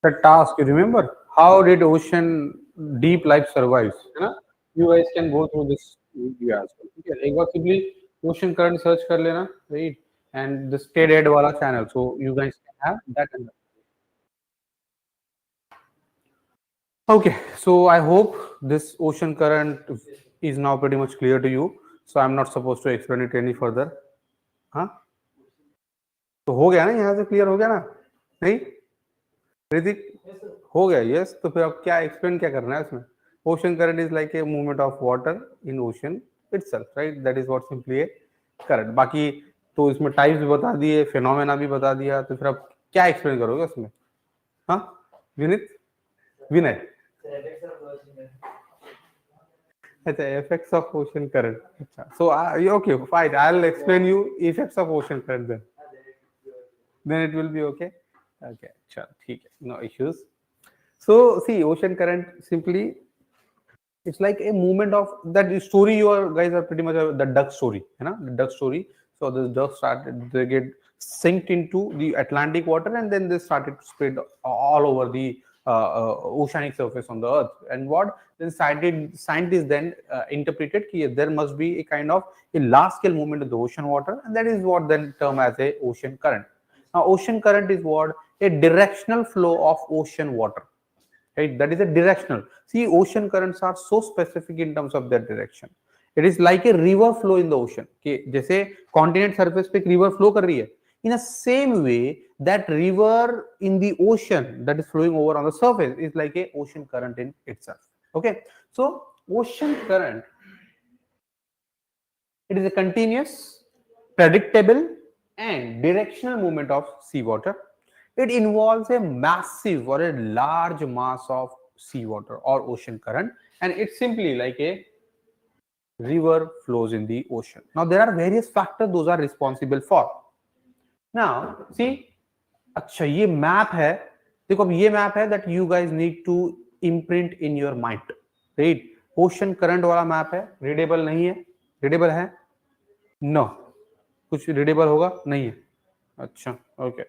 The task, you remember? How did ocean deep life survives? है ना? You guys can go through this video as well. ठीक है, एक बार simply ocean current search कर लेना, right? And the stay dead वाला channel, so you guys can have that. Okay, so I hope this ocean current is now pretty much clear to you. So I'm not supposed to explain it any further. हाँ? तो हो गया ना, यहाँ से clear हो गया ना? नहीं? ऋतिक हो गया? यस. तो फिर अब क्या एक्सप्लेन क्या करना है इसमें? Ocean current is like a movement of water in ocean itself, right? That is what simply A current. बाकी तो इसमें टाइप्स भी बता दिए, फिनोमेना भी बता दिया, तो फिर अब क्या एक्सप्लेन करोगे उसमें? हाँ विनीत, विनय, अच्छा इफेक्ट्स ऑफ ओशन करंट. अच्छा, so okay fine, I will explain you effects of ocean current then it will be okay. Okay, sure, ठीक है, no issues. So see, ocean current simply it's like a movement of that story. You are guys are pretty much the duck story, है ना? The duck story. So the ducks started, they get sinked into the Atlantic water, and then they started to spread all over the oceanic surface on the earth. And what then scientists then interpreted that there must be a kind of a large scale movement of the ocean water, and that is what then termed as a ocean current. Now, ocean current is what? A directional flow of ocean water, right? That is a directional. See, ocean currents are so specific in terms of their direction. It is like a river flow in the ocean. कि जैसे continent surface पे river flow कर रही है. In the same way, that river in the ocean that is flowing over on the surface is like a ocean current in itself. Okay, so ocean current, it is a continuous, predictable, and directional movement of seawater. It involves a massive or a large mass of seawater or ocean current, and it's simply like a river flows in the ocean. Now there are various factors those are responsible for. Now see, अच्छा ये map है, देखो अब ये map है that you guys need to imprint in your mind, right? Ocean current वाला map है, readable नहीं है, रीडेबल है? नो, कुछ रीडेबल होगा? नहीं है. अच्छा, okay.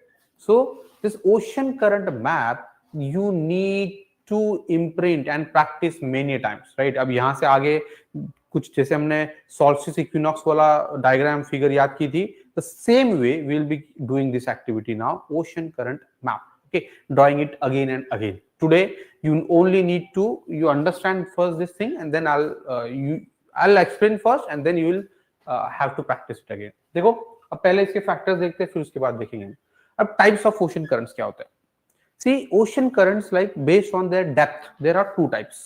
So this ocean current map you need to imprint and practice many times, right? अब यहां से आगे कुछ जैसे हमने सॉल्स्टिस इक्विनॉक्स वाला डायग्राम फिगर याद की थी, the same way we will be doing this activity now, ocean current map. Okay, drawing it again and again. Today you only need to you understand first this thing, and then I'll explain first, and then you will have to practice it again. देखो अब पहले इसके factors देखते हैं, फिर उसके बाद देखेंगे अब टाइप्स ऑफ ओशन करंट्स क्या होता है. See, ocean currents, like based on their depth, there are two types.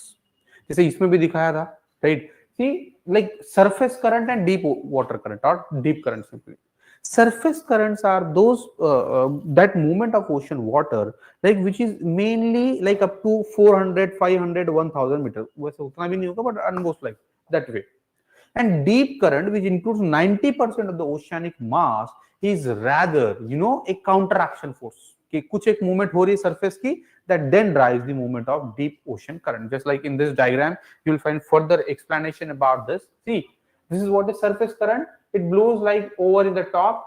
जैसे इसमें भी दिखाया था, right? See, like surface current and deep water current or deep current simply. Surface currents are those that movement of ocean water, like which is mainly like up to 400, 500, 1000 meters. वैसे उतना भी नहीं होगा, but almost like that way. And deep current, which includes 90% of the oceanic mass, is rather, you know, a counteraction force. कि कुछ एक movement हो रही है surface की, that then drives the movement of deep ocean current. Just like in this diagram, you will find further explanation about this. See, this is what is surface current. It blows like over in the top,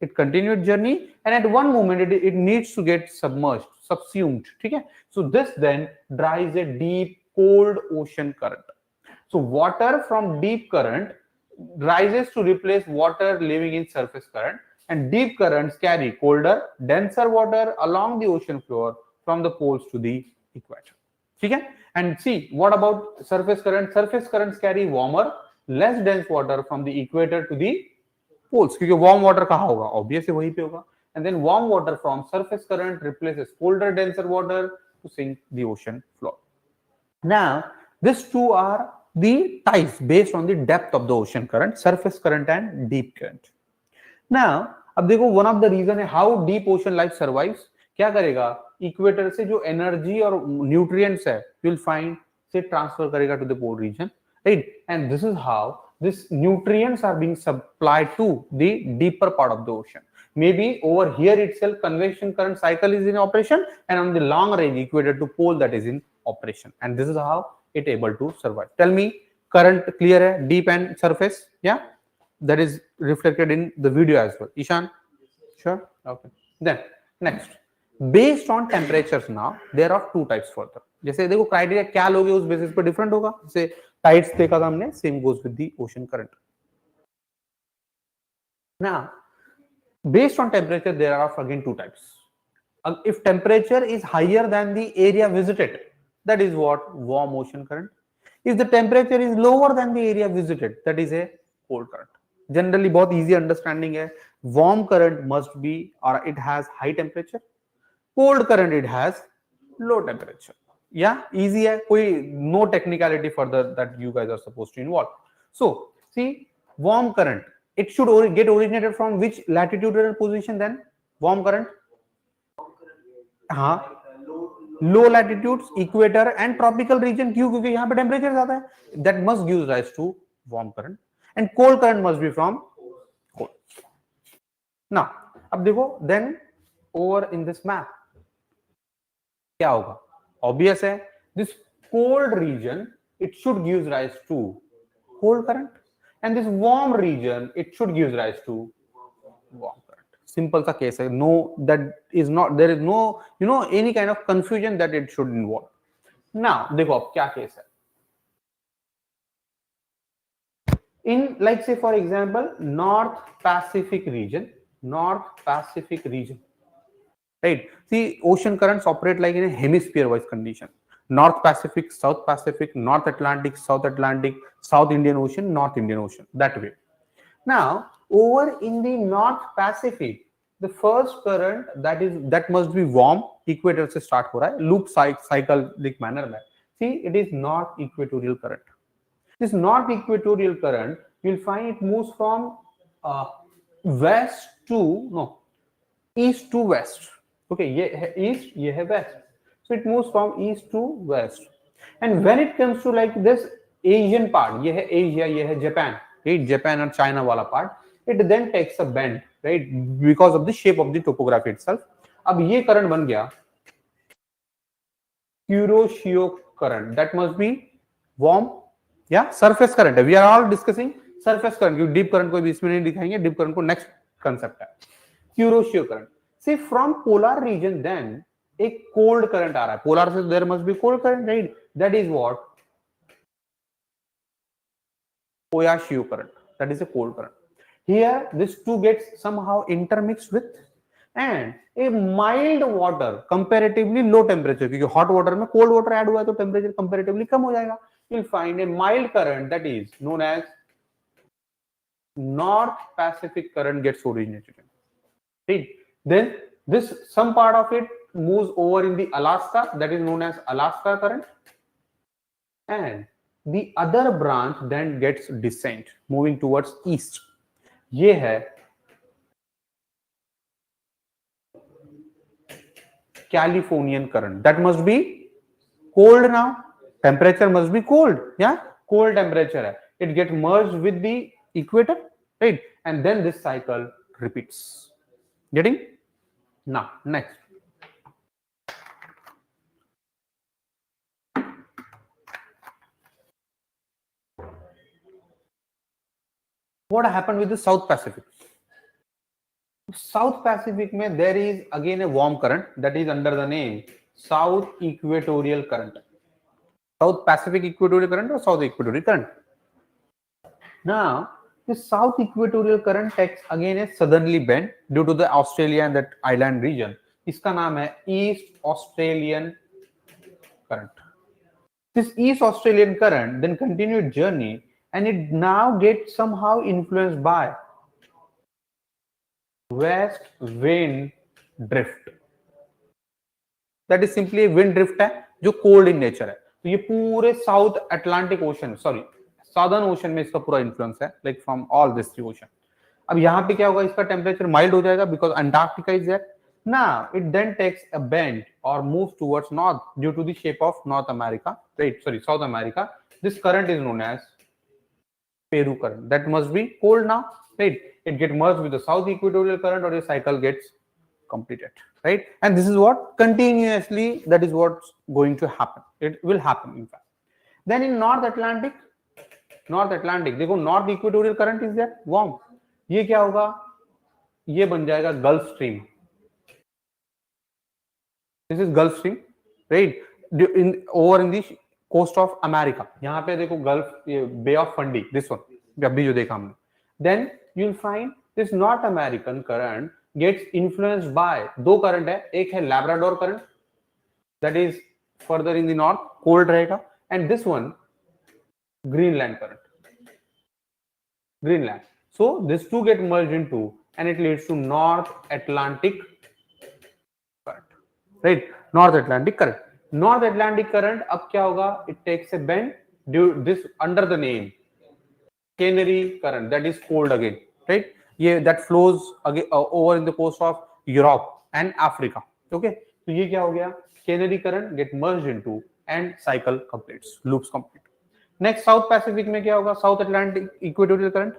it continued journey, and at one moment it needs to get submerged, subsumed. ठीक है? So this then drives a deep cold ocean current. So water from deep current rises to replace water living in surface current, and deep currents carry colder, denser water along the ocean floor from the poles to the equator. ठीक है? And see, what about surface current? Surface currents carry warmer, less dense water from the equator to the poles. क्योंकि warm water कहाँ होगा? Obviously वहीं पे होगा. And then warm water from surface current replaces colder, denser water to sink the ocean floor. Now, these two are the types based on the depth of the ocean current, surface current and deep current. Now, अब देखो one of the reason है how deep ocean life survives. क्या करेगा? Equator से जो energy और nutrients है, you will find से ट्रांसफर करेगा to the pole region, right? And this is how these nutrients are being supplied to the deeper part of the ocean. Maybe over here itself convection current cycle is in operation, and on the long range equator to pole that is in operation, and this is how it able to survive. Tell me, current clear hai, deep and surface? Yeah, that is reflected in the video as well. Ishan, sure? Okay. Then next, based on temperatures now there are two types further. जैसे देखो criteria क्या लोगे उस basis पे different होगा. जैसे tides देखा था हमने, same goes with the ocean current. Now based on temperature there are again two types. If temperature is higher than the area visited, that is what warm ocean current. If the temperature is lower than the area visited, that is a cold current. Generally बहुत easy understanding है. Warm current must be or it has high temperature. Cold current it has low temperature. Yeah, easy है. कोई no technicality further that you guys are supposed to involve. So see, warm current, it should get originated from which latitudinal position then? Warm current? हाँ, low latitudes, equator and tropical region. क्यों? क्योंकि यहाँ पे temperature ज्यादा है. That must give rise to warm current. And cold current must be from cold. Now अब देखो then over in this map क्या होगा. ऑब्वियस है, this cold region it should give rise to cold current, and this warm region it should give rise to warm current. Simple sa case hai. No, that is not, there is no any kind of confusion that it should involve. Now dekho ab kya case hai. In like say for example North Pacific region, right? See, ocean currents operate like in a hemisphere wise condition. North Pacific, South Pacific, North Atlantic, South Atlantic, South Indian Ocean, North Indian Ocean, that way. Now, over in the North Pacific, the first current that must be warm, equator se start ho raha hai, loop cyclic manner mein. See, it is North Equatorial current. This North Equatorial current, you'll find it moves from east to west. Okay, ye hai east, ye hai west. So it moves from east to west. And when it comes to like this Asian part, ये है Asia, ये है Japan, right? Japan और China वाला part, it then takes a bend, right? Because of the shape of the topography itself. अब ये current बन गया Kuroshio current. That must be warm, yeah, surface current. We are all discussing surface current. क्योंकि deep current कोई भी इसमें नहीं दिखाएंगे. Deep current को next concept है. Kuroshio current. See, from polar region then एक कोल्ड करंट आ रहा है. पोलर से there must be cold current, right? That is what Oyashio current. That is a cold current. Here this two gets somehow intermixed with and a mild water comparatively low temperature, क्योंकि hot water में cold water add हुआ है तो temperature comparatively कम हो जाएगा. You'll find a mild current that is known as North Pacific current gets originated. Right? Then this some part of it moves over in the Alaska, that is known as Alaska current, and the other branch then gets descent moving towards east. ये है Californian current. That must be cold now. Temperature must be cold. Yeah, cold temperature hai. It gets merged with the equator, right? And then this cycle repeats. Getting? Now, next. What happened with the South Pacific? South Pacific mein there is again a warm current that is under the name South Equatorial current. South Pacific Equatorial current or South Equatorial current. Now, the South Equatorial current takes again a southerly bend due to the Australia and that island region. इसका नाम है East Australian current. This East Australian current then continued journey and it now gets somehow influenced by west wind drift. That is simply a wind drift है जो cold in nature है. तो ये पूरे South Atlantic Ocean, sorry, Southern Ocean में इसका पूरा influence है, like from all these three ocean. अब यहाँ पे क्या होगा, इसका temperature mild हो जाएगा because Antarctica is there. Now it then takes a bend or moves towards north due to the shape of North America, right? Sorry, South America. This current is known as Peru current. That must be cold now, right? It gets merged with the South Equatorial current or the cycle gets completed, right? And this is what continuously, that is what's going to happen. It will happen in fact. Then in North Atlantic, देखो North Equatorial current is there, warm. ये क्या होगा, ये बन जाएगा Gulf Stream. This is Gulf Stream, right, in over in the coast of America, यहाँ पे देखो gulf, Bay of Fundy, this one अभी जो देखा हमने. Then you will find this North American current gets influenced by, दो current है, एक है Labrador current that is further in the north, cold रहेगा, and this one Greenland current, Greenland. So these two get merged into and it leads to North Atlantic current, right? North Atlantic current. North Atlantic current अब क्या होगा? It takes a bend due this under the name Canary current, that is cold again, right? ये that flows again over in the coast of Europe and Africa. Okay, तो ये क्या हो गया? Canary current get merged into and cycle completes, loops complete. Next South Pacific में क्या होगा? South Atlantic equatorial current,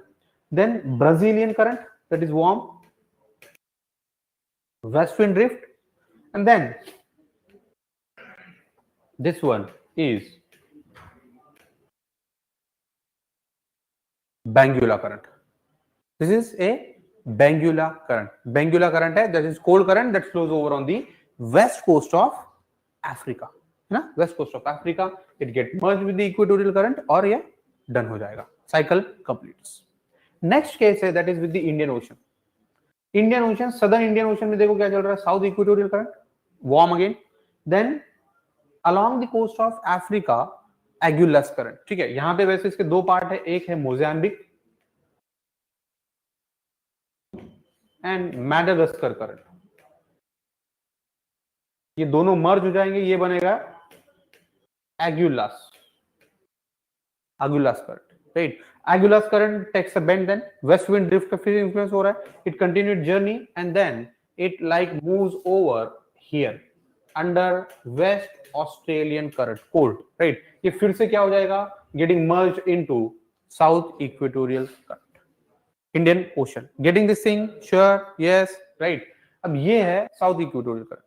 then Brazilian current that is warm, west wind drift, and then this one is Bangula current. This is a Bangula current. Bangula current है, that is cold current that flows over on the west coast of Africa. है ना, west coast of Africa, it get merged with the equatorial current और ये done हो जाएगा, cycle completes. Next case है that is with the Indian Ocean. Indian Ocean, Southern Indian Ocean में देखो क्या चल रहा है, South equatorial current, warm again. Then along the coast of Africa, Agulhas current. ठीक है, यहाँ पे वैसे इसके दो पार्ट है, एक है मोजाम्बिक एंड मैडागास्कर करंट, ये दोनों मर्ज हो जाएंगे, ये बनेगा Agulhas current, right? Agulhas current takes a bend, then west wind drift का फिर influence हो रहा है, it continued journey and then it like moves over here under West Australian current, cold, right? ये फिर से क्या हो जाएगा, getting merged into South equatorial current, Indian Ocean. Getting this thing? Sure, yes, right? अब ये है South equatorial current.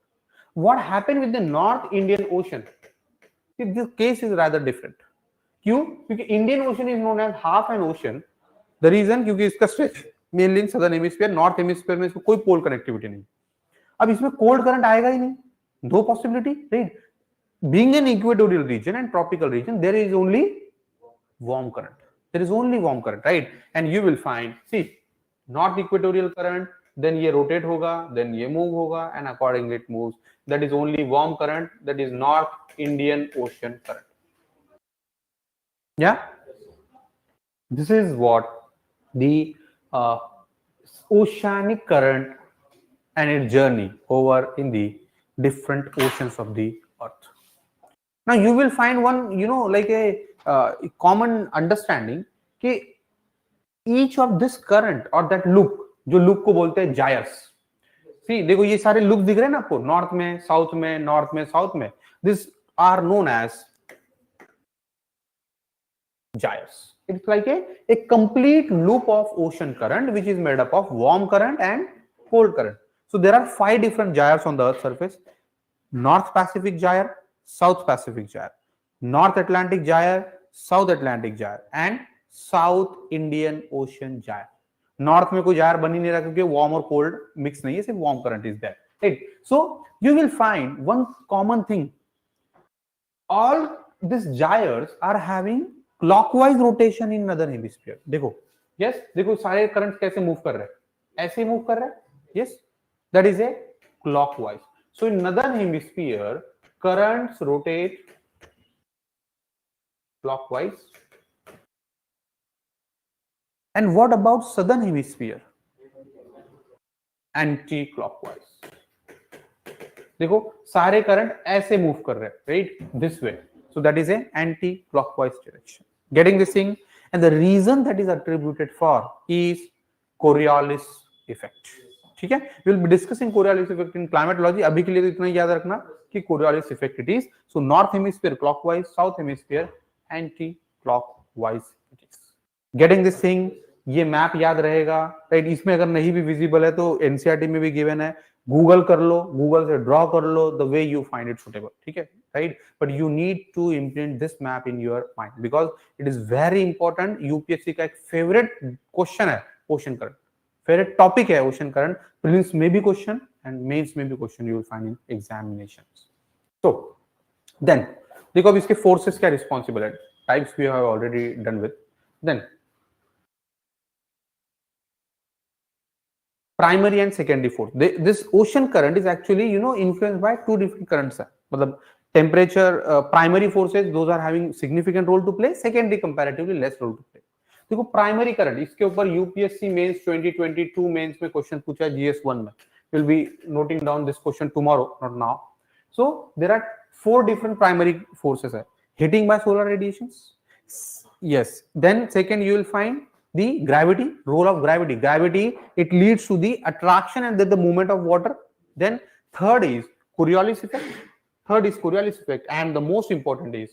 What happened with the North Indian Ocean? This case is rather different. क्यों? क्योंकि Indian ocean is known as half an ocean. The reason क्योंकि इसका stretch mainly in southern hemisphere, north hemisphere में इसको कोई पोल connectivity नहीं. अब इसमें कोल्ड करंट आएगा ही नहीं, दो possibility, right? Being an equatorial region and tropical region, there is only warm current, there is only warm current, right? And you will find, see, north equatorial current, then ये rotate होगा, then ये move होगा and accordingly it moves, that is only warm current, that is north Indian ocean current. Yeah, this is what the oceanic current and its journey over in the different oceans of the earth. Now you will find one, you know, like a common understanding कि each of this current or that loop, जो loop को बोलते हैं gyres. See, देखो ये सारे loop दिख रहे हैं ना आपको, नॉर्थ में, साउथ में, नॉर्थ में, साउथ में, this are known as gyres. It's like a complete loop of ocean current which is made up of warm current and cold current. So there are 5 different gyres on the earth's surface: North Pacific gyre, South Pacific gyre, North Atlantic gyre, South Atlantic gyre and South Indian Ocean gyre. North में कोई Jair बन ही नहीं रहा क्योंकि warm और cold mix नहीं है, सिर्फ warm current is there, right? So you will find one common thing, all this gyres are having clockwise rotation in northern hemisphere. देखो, यस, देखो सारे करंट कैसे मूव कर रहे हैं, ऐसे मूव कर रहे हैं, yes, that is a clockwise. So in northern hemisphere currents rotate clockwise. And what about southern hemisphere? Anti-clockwise. देखो सारे करंट ऐसे मूव कर रहे हैं, right, this way. So that is an anti-clockwise direction. Getting this thing, and the reason that is attributed for is Coriolis effect. ठीक है, we will be discussing Coriolis effect in climatology. अभी के लिए तो इतना याद रखना कि Coriolis effect it is. So north hemisphere clockwise, south hemisphere anti-clockwise it is. Getting this thing, ये मैप याद रहेगा, राइट? इसमें अगर नहीं भी विजिबल है तो एनसीईआरटी में भी गिवन है, गूगल कर लो, गूगल से ड्रॉ कर लो, the way you find it suitable, ठीक है, right? But you need to implement this map in your mind because it is very important. UPSC का एक फेवरेट क्वेश्चन है ओशन करंट, फेवरेट टॉपिक है ocean current. Prelims में भी question and mains में भी question you will find in examinations. So then देखो अब इसके forces क्या responsible है, types we have already done with. Then primary and secondary force. This ocean current is actually influenced by two different currents. मतलब temperature, primary forces, those are having significant role to play, secondary comparatively less role to play. देखो primary current, इसके ऊपर UPSC mains 2022 mains में question पूछा है GS1 में. You'll be noting down this question tomorrow, not now. So there are 4 different primary forces. Hitting by solar radiations, yes. Then second you will find the gravity, role of gravity. Gravity, it leads to the attraction and then the movement of water. Then third is Coriolis effect. And the most important is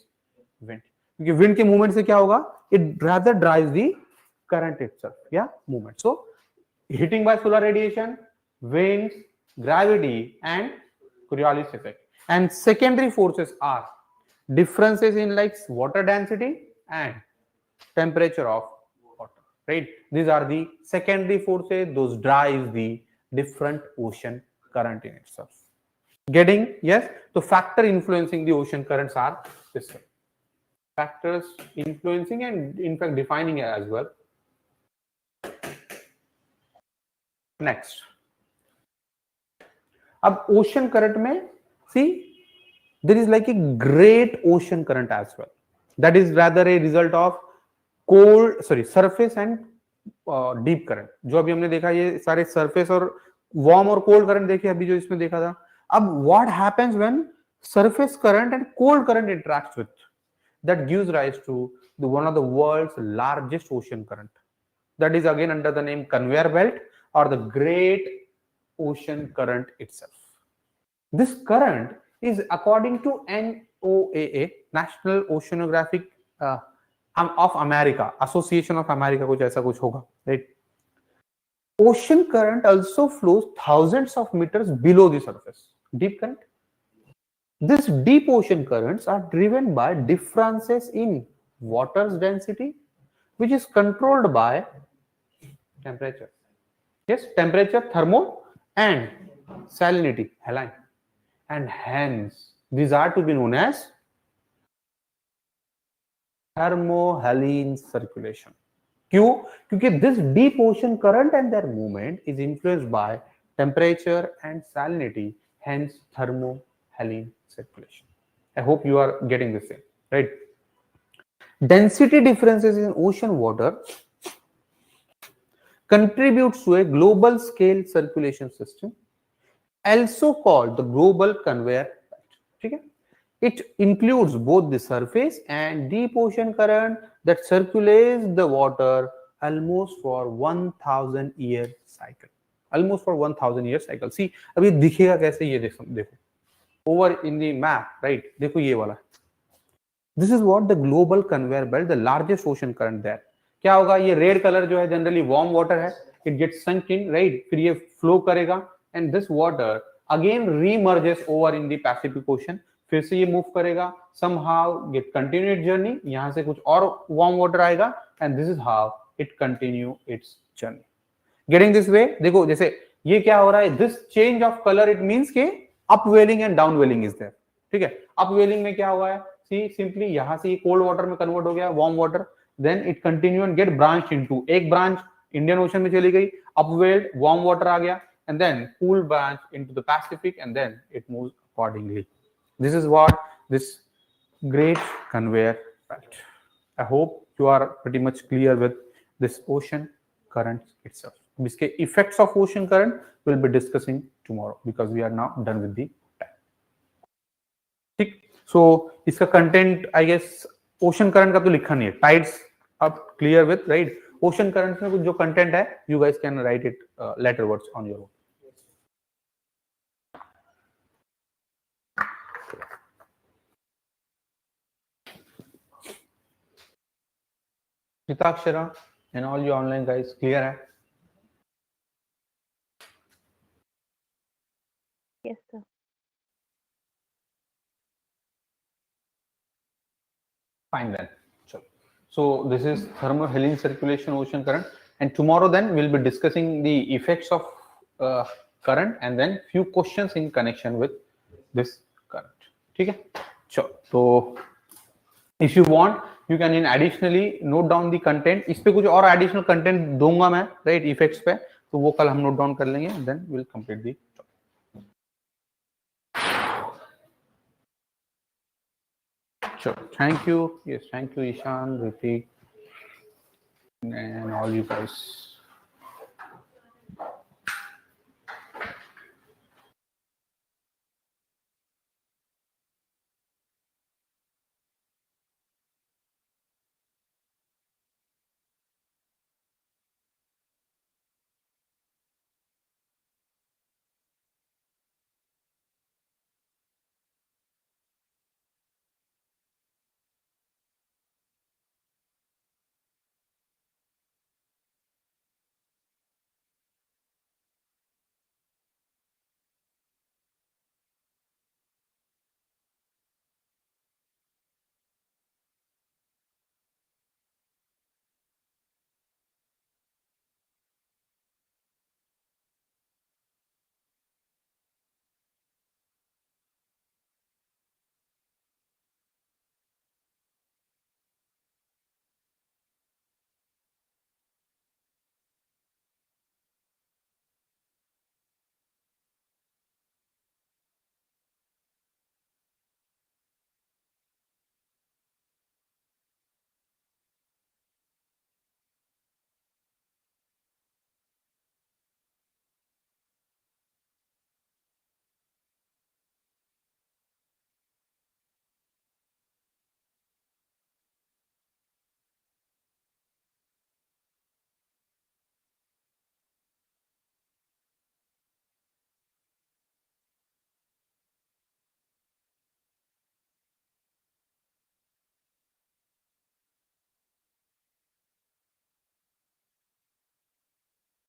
wind. क्योंकि wind के movement से क्या होगा, it rather drives the current itself, movement. So hitting by solar radiation, winds, gravity, and Coriolis effect. And secondary forces are differences in like water density and temperature of water, right? These are the secondary forces, those drives the different ocean current in itself. Getting? Yes. So factor influencing the ocean currents are this way. Factors influencing and in fact defining it as well. Next, अब ocean current में see there is like a great ocean current as well. That is rather a result of surface and deep current. जो अभी हमने देखा ये सारे surface और warm और cold current देखे अभी जो इसमें देखा था. अब what happens when surface current and cold current interacts with? That gives rise to one of the world's largest ocean current. That is again under the name conveyor belt or the Great Ocean Current itself. This current is according to NOAA, National Oceanographic of America, Association of America, कुछ ऐसा कुछ होगा, right? Ocean current also flows thousands of meters below the surface. Deep current. These deep ocean currents are driven by differences in water's density, which is controlled by temperature. Yes, temperature, thermo, and salinity, haline. And hence, these are to be known as thermohaline circulation. क्यों? क्योंकि this deep ocean current and their movement is influenced by temperature and salinity, hence thermohaline circulation. I hope you are getting this thing, right? Density differences in ocean water contributes to a global scale circulation system, also called the global conveyor belt. Okay? It includes both the surface and deep ocean current that circulates the water almost for 1,000 year cycle. Almost for 1,000 year cycle. See, अभी दिखेगा कैसे ये देखो. Over in the map, right? देखो ये वाला. This is what the global conveyor belt, the largest ocean current there. क्या होगा, ये रेड कलर जो है जनरली वार्म वाटर है, it gets sunk in, right? फिर ये फ्लो करेगा and this water again reemerges over in the Pacific Ocean, फिर से ये मूव करेगा, समहाउ गेट कंटिन्यूड जर्नी, यहां से कुछ और वार्म वाटर आएगा and this is how it continue its journey. Getting this way? देखो जैसे ये क्या हो रहा है, this change of colour it means के upwelling and downwelling is there. ठीक है, अपवेलिंग में क्या हुआ है, सी सिंपली यहां से ये कोल्ड वाटर में कन्वर्ट हो गया, warm water, then it continue and get branched into, एक branch Indian Ocean में चली गई, upwelled, warm water आ गया, and then cool branch into the Pacific, and then it moves accordingly. This is what this great conveyor belt. I hope you are pretty much clear with this ocean current itself. इसके effects of ocean current we'll be discussing tomorrow because we are now done with the time. ठीक, so इसका content I guess ocean current का तो लिखा नहीं है, tides आप clear with, right? Ocean current में कुछ जो कंटेंट है you guys can write it later words on your own. Akshay and all you online guys, clear है? Yes sir. Fine then. So this is thermohaline circulation ocean current, and tomorrow then we'll be discussing the effects of current and then few questions in connection with this current. ठीक है, चलो तो if you want you can in additionally note down the content. इस पे कुछ और additional content दूंगा मैं, right, effects पे, तो वो कल हम नोट डाउन कर लेंगे, then we'll complete the sure. Thank you. Yes, thank you, Ishan, Ritik, and all you guys.